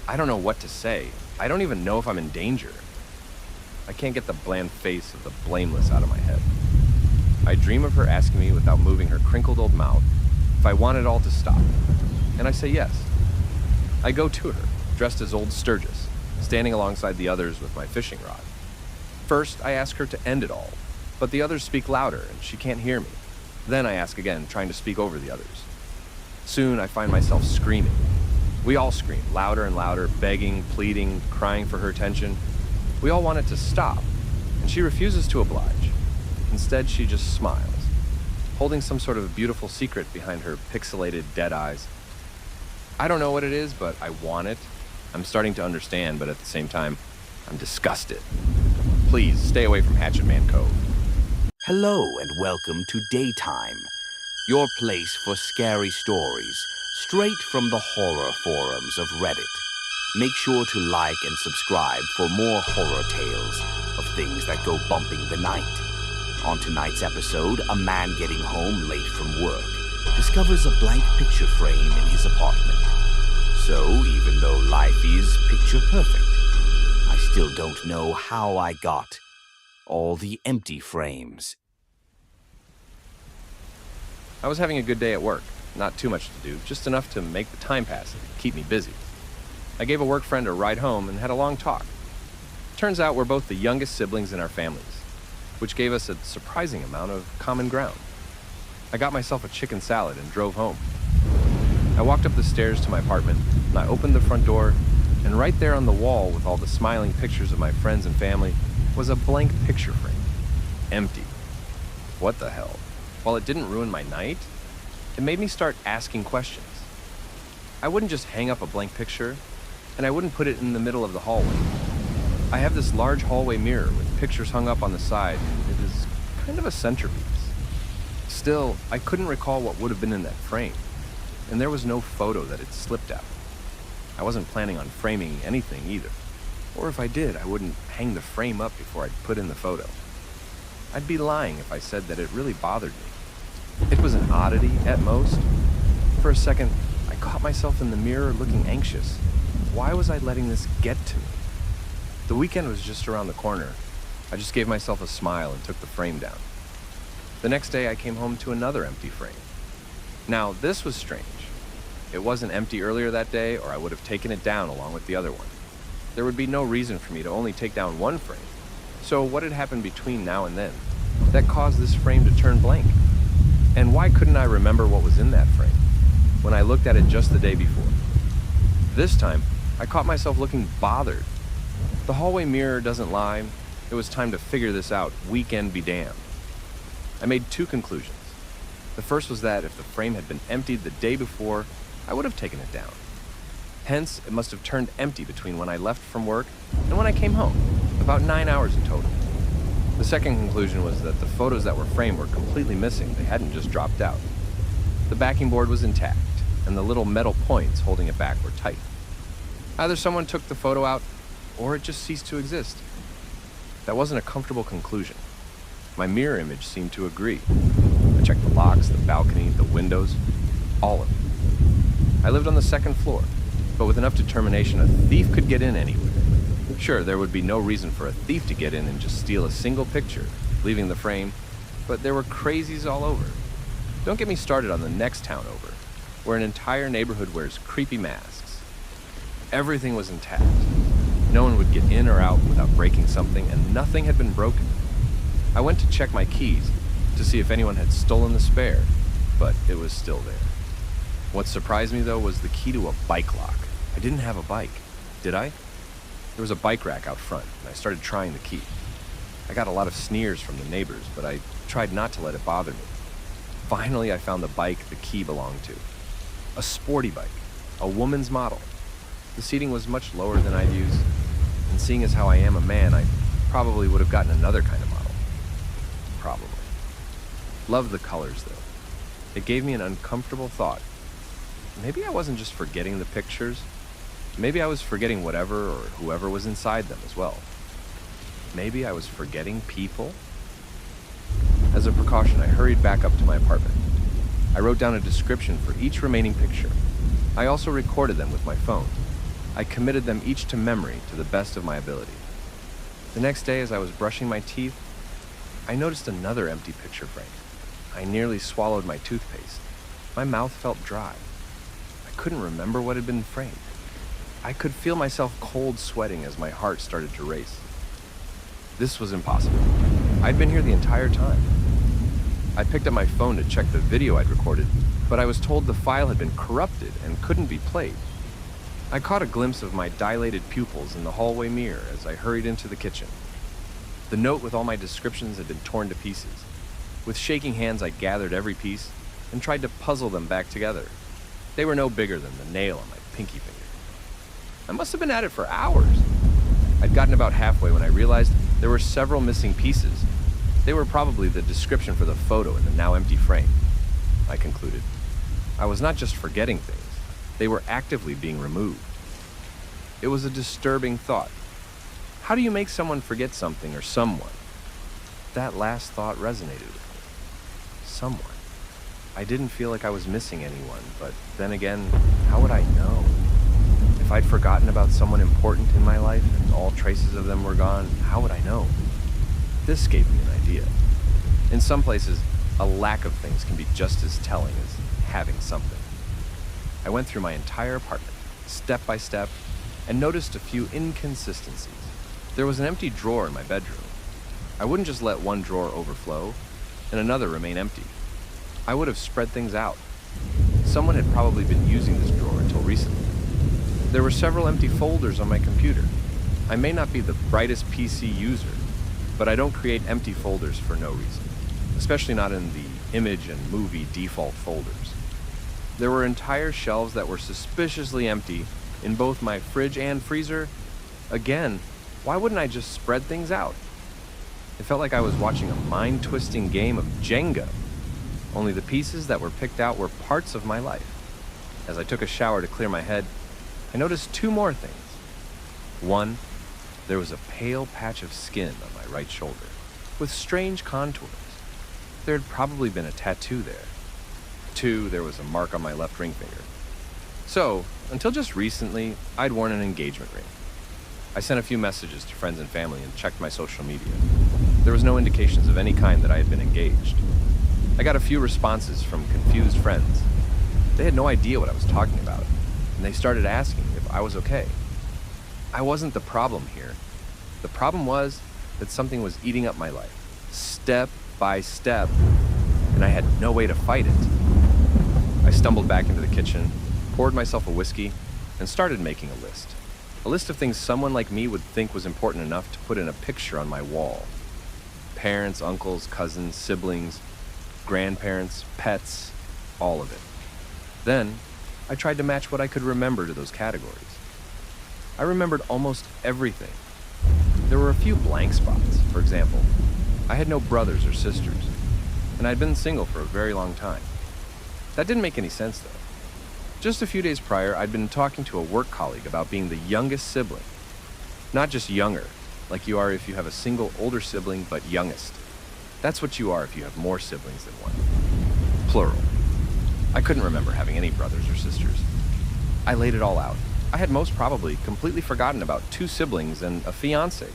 I don't know what to say. I don't even know if I'm in danger. I can't get the bland face of the blameless out of my head. I dream of her asking me without moving her crinkled old mouth if I want it all to stop, and I say yes. I go to her, dressed as old Sturgis, standing alongside the others with my fishing rod. First, I ask her to end it all, but the others speak louder and she can't hear me. Then I ask again, trying to speak over the others. Soon, I find myself screaming. We all scream, louder and louder, begging, pleading, crying for her attention. We all want it to stop, and she refuses to oblige. Instead, she just smiles, holding some sort of beautiful secret behind her pixelated dead eyes. I don't know what it is, but I want it. I'm starting to understand, but at the same time, I'm disgusted. Please, stay away from Hatchet Man Cove. Hello and welcome to Daytime, your place for scary stories, straight from the horror forums of Reddit. Make sure to like and subscribe for more horror tales of things that go bumping the night. On tonight's episode, a man getting home late from work discovers a blank picture frame in his apartment. So, even though life is picture perfect, I still don't know how I got all the empty frames. I was having a good day at work. Not too much to do, just enough to make the time pass and keep me busy. I gave a work friend a ride home and had a long talk. Turns out we're both the youngest siblings in our families, which gave us a surprising amount of common ground. I got myself a chicken salad and drove home. I walked up the stairs to my apartment, and I opened the front door, and right there on the wall with all the smiling pictures of my friends and family was a blank picture frame. Empty. What the hell? While it didn't ruin my night, it made me start asking questions. I wouldn't just hang up a blank picture, and I wouldn't put it in the middle of the hallway. I have this large hallway mirror with pictures hung up on the side, and it is kind of a centerpiece. Still, I couldn't recall what would have been in that frame, and there was no photo that had slipped out. I wasn't planning on framing anything either, or if I did, I wouldn't hang the frame up before I'd put in the photo. I'd be lying if I said that it really bothered me. It was an oddity at most. For a second, I caught myself in the mirror looking anxious. Why was I letting this get to me? The weekend was just around the corner. I just gave myself a smile and took the frame down. The next day, I came home to another empty frame. Now, this was strange. It wasn't empty earlier that day, or I would have taken it down along with the other one. There would be no reason for me to only take down one frame. So what had happened between now and then that caused this frame to turn blank? And why couldn't I remember what was in that frame when I looked at it just the day before? This time, I caught myself looking bothered. The hallway mirror doesn't lie. It was time to figure this out, weekend be damned. I made two conclusions. The first was that if the frame had been emptied the day before, I would have taken it down. Hence, it must have turned empty between when I left from work and when I came home, about 9 hours in total. The second conclusion was that the photos that were framed were completely missing. They hadn't just dropped out. The backing board was intact, and the little metal points holding it back were tight. Either someone took the photo out, or it just ceased to exist. That wasn't a comfortable conclusion. My mirror image seemed to agree. I checked the locks, the balcony, the windows, all of it. I lived on the second floor, but with enough determination, a thief could get in anywhere. Sure, there would be no reason for a thief to get in and just steal a single picture, leaving the frame, but there were crazies all over. Don't get me started on the next town over, where an entire neighborhood wears creepy masks. Everything was intact. No one would get in or out without breaking something, and nothing had been broken. I went to check my keys to see if anyone had stolen the spare, but it was still there. What surprised me, though, was the key to a bike lock. I didn't have a bike, did I? There was a bike rack out front, and I started trying the key. I got a lot of sneers from the neighbors, but I tried not to let it bother me. Finally, I found the bike the key belonged to. A sporty bike, a woman's model. The seating was much lower than I'd use, and seeing as how I am a man, I probably would have gotten another kind of model. Probably. Loved the colors, though. It gave me an uncomfortable thought. Maybe I wasn't just forgetting the pictures. Maybe I was forgetting whatever or whoever was inside them as well. Maybe I was forgetting people. As a precaution, I hurried back up to my apartment. I wrote down a description for each remaining picture. I also recorded them with my phone. I committed them each to memory to the best of my ability. The next day, as I was brushing my teeth, I noticed another empty picture frame. I nearly swallowed my toothpaste. My mouth felt dry. I couldn't remember what had been framed. I could feel myself cold sweating as my heart started to race. This was impossible. I'd been here the entire time. I picked up my phone to check the video I'd recorded, but I was told the file had been corrupted and couldn't be played. I caught a glimpse of my dilated pupils in the hallway mirror as I hurried into the kitchen. The note with all my descriptions had been torn to pieces. With shaking hands, I gathered every piece and tried to puzzle them back together. They were no bigger than the nail on my pinky finger. I must have been at it for hours. I'd gotten about halfway when I realized there were several missing pieces. They were probably the description for the photo in the now empty frame, I concluded. I was not just forgetting things. They were actively being removed. It was a disturbing thought. How do you make someone forget something or someone? That last thought resonated with me. Someone. I didn't feel like I was missing anyone, but then again, how would I know? If I'd forgotten about someone important in my life and all traces of them were gone, how would I know? This gave me an idea. In some places, a lack of things can be just as telling as having something. I went through my entire apartment, step by step, and noticed a few inconsistencies. There was an empty drawer in my bedroom. I wouldn't just let one drawer overflow and another remain empty. I would have spread things out. Someone had probably been using this drawer until recently. There were several empty folders on my computer. I may not be the brightest PC user, but I don't create empty folders for no reason, especially not in the image and movie default folders. There were entire shelves that were suspiciously empty in both my fridge and freezer. Again, why wouldn't I just spread things out? It felt like I was watching a mind-twisting game of Jenga, only the pieces that were picked out were parts of my life. As I took a shower to clear my head, I noticed two more things. One, there was a pale patch of skin on my right shoulder, with strange contours. There had probably been a tattoo there. Two, there was a mark on my left ring finger. So, until just recently, I'd worn an engagement ring. I sent a few messages to friends and family and checked my social media. There was no indications of any kind that I had been engaged. I got a few responses from confused friends. They had no idea what I was talking about, and they started asking if I was okay. I wasn't the problem here. The problem was that something was eating up my life, step by step, and I had no way to fight it. I stumbled back into the kitchen, poured myself a whiskey, and started making a list. A A list of things someone like me would think was important enough to put in a picture on my wall. Parents, uncles, cousins, siblings, grandparents, pets, all of it. Then, I tried to match what I could remember to those categories. I remembered almost everything. There were a few blank spots. For example, I had no brothers or sisters, and I'd been single for a very long time. That didn't make any sense, though. Just a few days prior, I'd been talking to a work colleague about being the youngest sibling. Not just younger, like you are if you have a single older sibling, but youngest. That's what you are if you have more siblings than one. Plural. I couldn't remember having any brothers or sisters. I laid it all out. I had most probably completely forgotten about 2 siblings and a fiancé.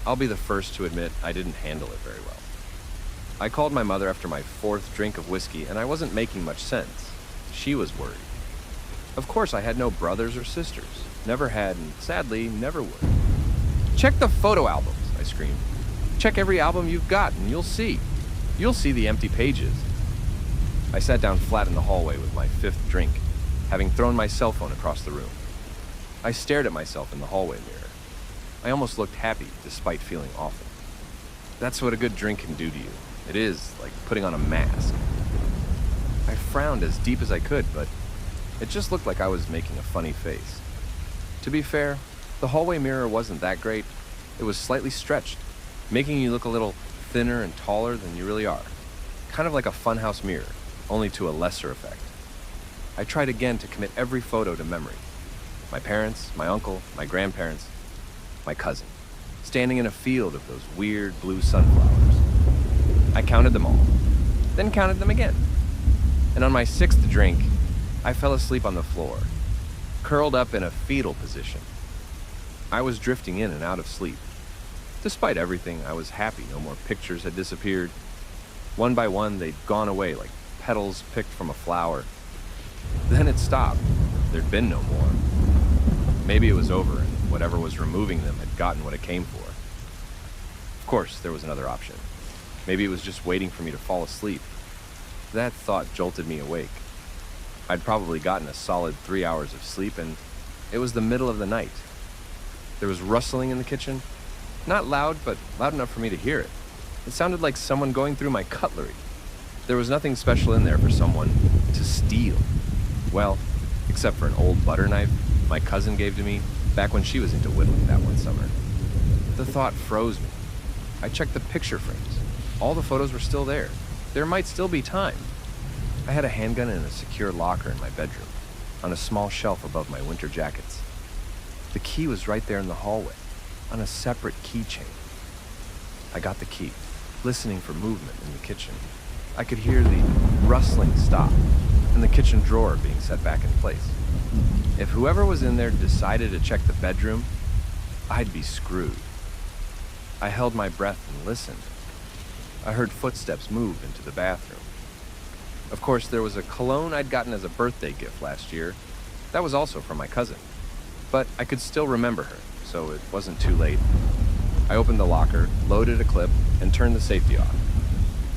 I'll be the first to admit I didn't handle it very well. I called my mother after my 4th drink of whiskey, and I wasn't making much sense. She was worried. Of course, I had no brothers or sisters. Never had, and sadly, never would. "Check the photo albums," I screamed. "Check every album you've got, and you'll see. You'll see the empty pages." I sat down flat in the hallway with my 5th drink, having thrown my cell phone across the room. I stared at myself in the hallway mirror. I almost looked happy, despite feeling awful. That's what a good drink can do to you. It is like putting on a mask. I frowned as deep as I could, but it just looked like I was making a funny face. To be fair, the hallway mirror wasn't that great. It was slightly stretched, making you look a little thinner and taller than you really are. Kind of like a funhouse mirror, only to a lesser effect. I tried again to commit every photo to memory. My parents, my uncle, my grandparents, my cousin, standing in a field of those weird blue sunflowers. I counted them all, then counted them again. And on my 6th drink, I fell asleep on the floor, curled up in a fetal position. I was drifting in and out of sleep. Despite everything, I was happy no more pictures had disappeared. One by one, they'd gone away like petals picked from a flower. Then it stopped. There'd been no more. Maybe it was over and whatever was removing them had gotten what it came for. Of course, there was another option. Maybe it was just waiting for me to fall asleep. That thought jolted me awake. I'd probably gotten a solid 3 hours of sleep, and it was the middle of the night. There was rustling in the kitchen. Not loud, but loud enough for me to hear it. It sounded like someone going through my cutlery. There was nothing special in there for someone to steal. Well, except for an old butter knife my cousin gave to me back when she was into whittling that one summer. The thought froze me. I checked the picture frames. All the photos were still there. There might still be time. I had a handgun in a secure locker in my bedroom, on a small shelf above my winter jackets. The key was right there in the hallway, on a separate keychain. I got the key, listening for movement in the kitchen. I could hear the rustling stop, and the kitchen drawer being set back in place. If whoever was in there decided to check the bedroom, I'd be screwed. I held my breath and listened. I heard footsteps move into the bathroom. Of course, there was a cologne I'd gotten as a birthday gift last year. That was also from my cousin. But I could still remember her, so it wasn't too late. I opened the locker, loaded a clip, and turned the safety off.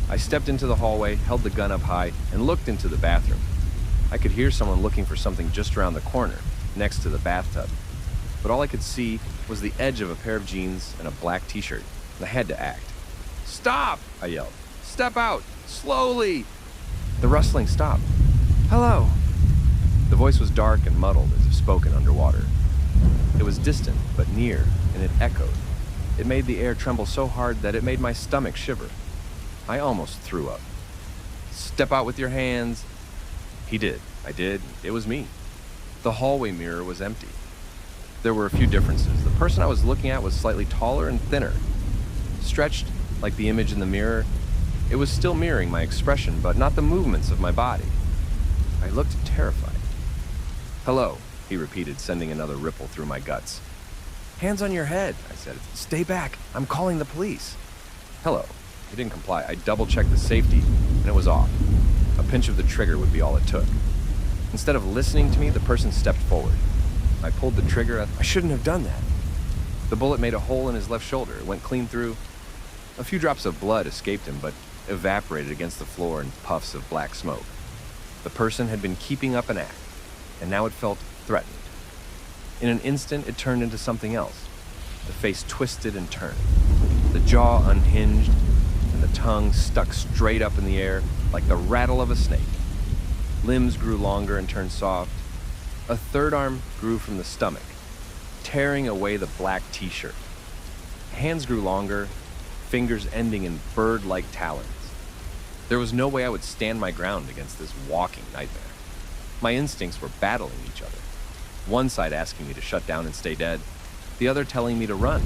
I stepped into the hallway, held the gun up high, and looked into the bathroom. I could hear someone looking for something just around the corner, next to the bathtub. But all I could see was the edge of a pair of jeans and a black t-shirt, and I had to act. "Stop!" I yelled. "Step out! Slowly!" The rustling stopped. "Hello!" The voice was dark and muddled as if spoken underwater. It was distant, but near, and it echoed. It made the air tremble so hard that it made my stomach shiver. I almost threw up. "Step out with your hands." He did. I did. It was me. The hallway mirror was empty. There were a few differences. The person I was looking at was slightly taller and thinner. Stretched, like the image in the mirror, it was still mirroring my expression, but not the movements of my body. I looked terrified. "Hello," he repeated, sending another ripple through my guts. "Hands on your head," I said. "Stay back. I'm calling the police." "Hello." He didn't comply. I double-checked the safety, and it was off. A pinch of the trigger would be all it took. Instead of listening to me, the person stepped forward. I pulled the trigger. I shouldn't have done that. The bullet made a hole in his left shoulder. It went clean through. A few drops of blood escaped him, but evaporated against the floor in puffs of black smoke. The person had been keeping up an act, and now it felt threatened. In an instant, it turned into something else. The face twisted and turned. The jaw unhinged, and the tongue stuck straight up in the air like the rattle of a snake. Limbs grew longer and turned soft. A third arm grew from the stomach, tearing away the black t-shirt. Hands grew longer, fingers ending in bird-like talons. There was no way I would stand my ground against this walking nightmare. My instincts were battling each other. One side asking me to shut down and stay dead, the other telling me to run.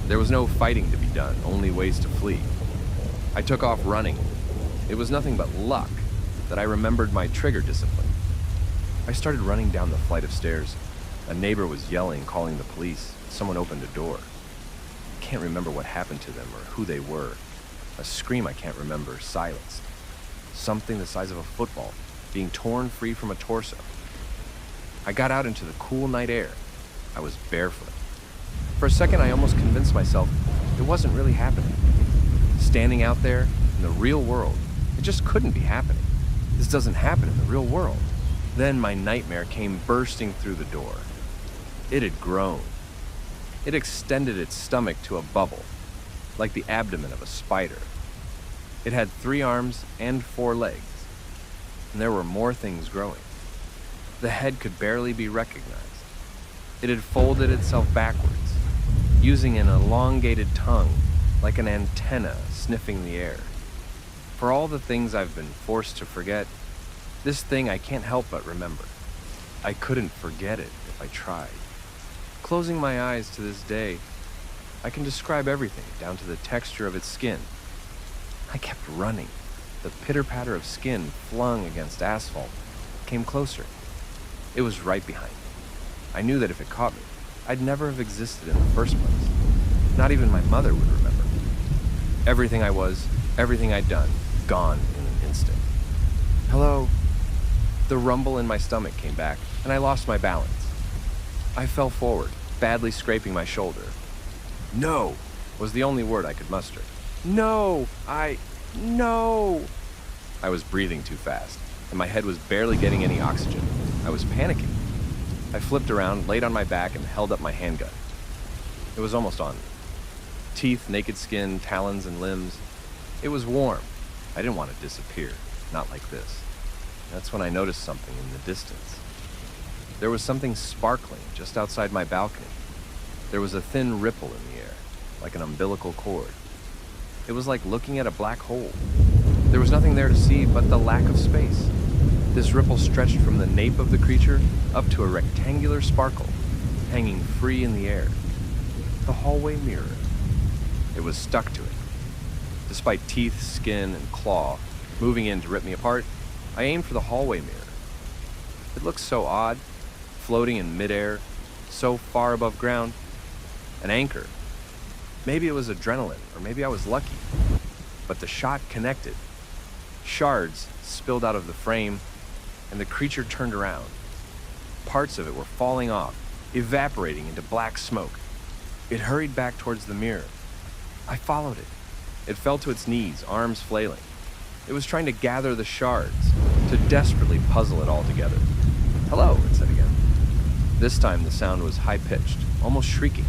There was no fighting to be done, only ways to flee. I took off running. It was nothing but luck that I remembered my trigger discipline. I started running down the flight of stairs. A neighbor was yelling, calling the police. Someone opened a door. I can't remember what happened to them or who they were. A scream I can't remember, silenced. Something the size of a football, being torn free from a torso. I got out into the cool night air. I was barefoot. For a second, I almost convinced myself it wasn't really happening. Standing out there in the real world, it just couldn't be happening. This doesn't happen in the real world. Then my nightmare came bursting through the door. It had grown. It extended its stomach to a bubble, like the abdomen of a spider. It had 3 arms and 4 legs, and there were more things growing. The head could barely be recognized. It had folded itself backwards, using an elongated tongue like an antenna sniffing the air. For all the things I've been forced to forget, this thing I can't help but remember. I couldn't forget it if I tried. Closing my eyes to this day, I can describe everything down to the texture of its skin. I kept running. The pitter-patter of skin flung against asphalt came closer. It was right behind me. I knew that if it caught me, I'd never have existed in the first place. Not even my mother would remember me. Everything I was, everything I'd done, gone in an instant. Hello? The rumble in my stomach came back, and I lost my balance. I fell forward, badly scraping my shoulder. No, was the only word I could muster. No! No! I was breathing too fast, and my head was barely getting any oxygen. I was panicking. I flipped around, laid on my back, and held up my handgun. It was almost on me. Teeth, naked skin, talons, and limbs. It was warm. I didn't want to disappear, not like this. That's when I noticed something in the distance. There was something sparkling just outside my balcony. There was a thin ripple in the air, like an umbilical cord. It was like looking at a black hole. There was nothing there to see but the lack of space. This ripple stretched from the nape of the creature up to a rectangular sparkle, hanging free in the air. The hallway mirror. It was stuck to it. Despite teeth, skin, and claw moving in to rip me apart, I aimed for the hallway mirror. It looked so odd, floating in midair, so far above ground. An anchor. Maybe it was adrenaline, or maybe I was lucky. But the shot connected. Shards spilled out of the frame, and the creature turned around. Parts of it were falling off, evaporating into black smoke. It hurried back towards the mirror. I followed it. It fell to its knees, arms flailing. It was trying to gather the shards, to desperately puzzle it all together. Hello, it said again. This time the sound was high-pitched, almost shrieking.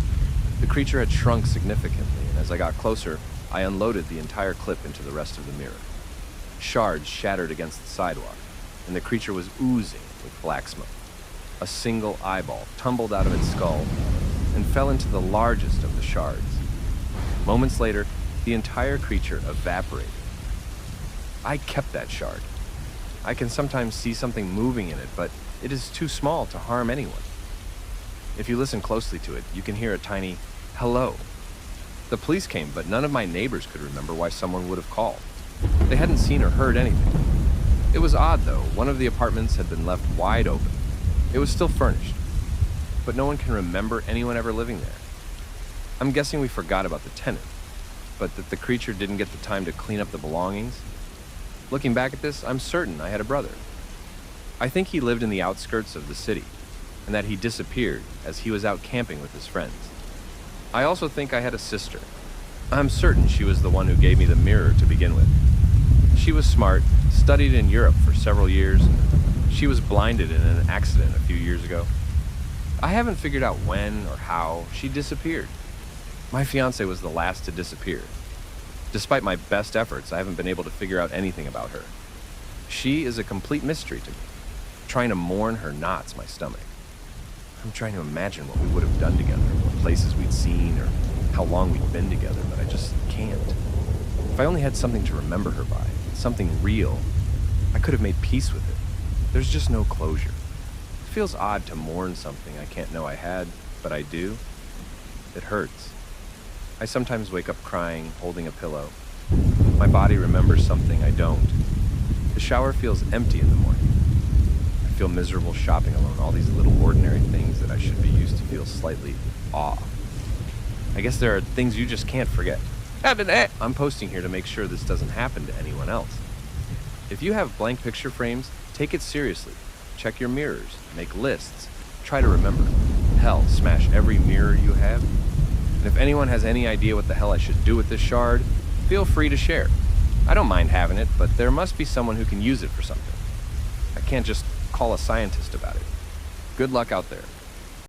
The creature had shrunk significantly, and as I got closer, I unloaded the entire clip into the rest of the mirror. Shards shattered against the sidewalk, and the creature was oozing with black smoke. A single eyeball tumbled out of its skull and fell into the largest of the shards. Moments later, the entire creature evaporated. I kept that shard. I can sometimes see something moving in it, but it is too small to harm anyone. If you listen closely to it, you can hear a tiny hello. The police came, but none of my neighbors could remember why someone would have called. They hadn't seen or heard anything. It was odd, though. One of the apartments had been left wide open. It was still furnished, but no one can remember anyone ever living there. I'm guessing we forgot about the tenant, but that the creature didn't get the time to clean up the belongings. Looking back at this, I'm certain I had a brother. I think he lived in the outskirts of the city, and that he disappeared as he was out camping with his friends. I also think I had a sister. I'm certain she was the one who gave me the mirror to begin with. She was smart, studied in Europe for several years. She was blinded in an accident a few years ago. I haven't figured out when or how she disappeared. My fiance was the last to disappear. Despite my best efforts, I haven't been able to figure out anything about her. She is a complete mystery to me. Trying to mourn her knots my stomach. I'm trying to imagine what we would have done together, what places we'd seen, or how long we'd been together, but I just can't. If I only had something to remember her by, something real, I could have made peace with it. There's just no closure. It feels odd to mourn something I can't know I had, but I do. It hurts. I sometimes wake up crying, holding a pillow. My body remembers something I don't. The shower feels empty in the morning. I feel miserable shopping alone, all these little ordinary things that I should be used to feel slightly awe. I guess there are things you just can't forget. I'm posting here to make sure this doesn't happen to anyone else. If you have blank picture frames, take it seriously. Check your mirrors, make lists, try to remember. Hell, smash every mirror you have. And if anyone has any idea what the hell I should do with this shard, feel free to share. I don't mind having it, but there must be someone who can use it for something. I can't just call a scientist about it. Good luck out there.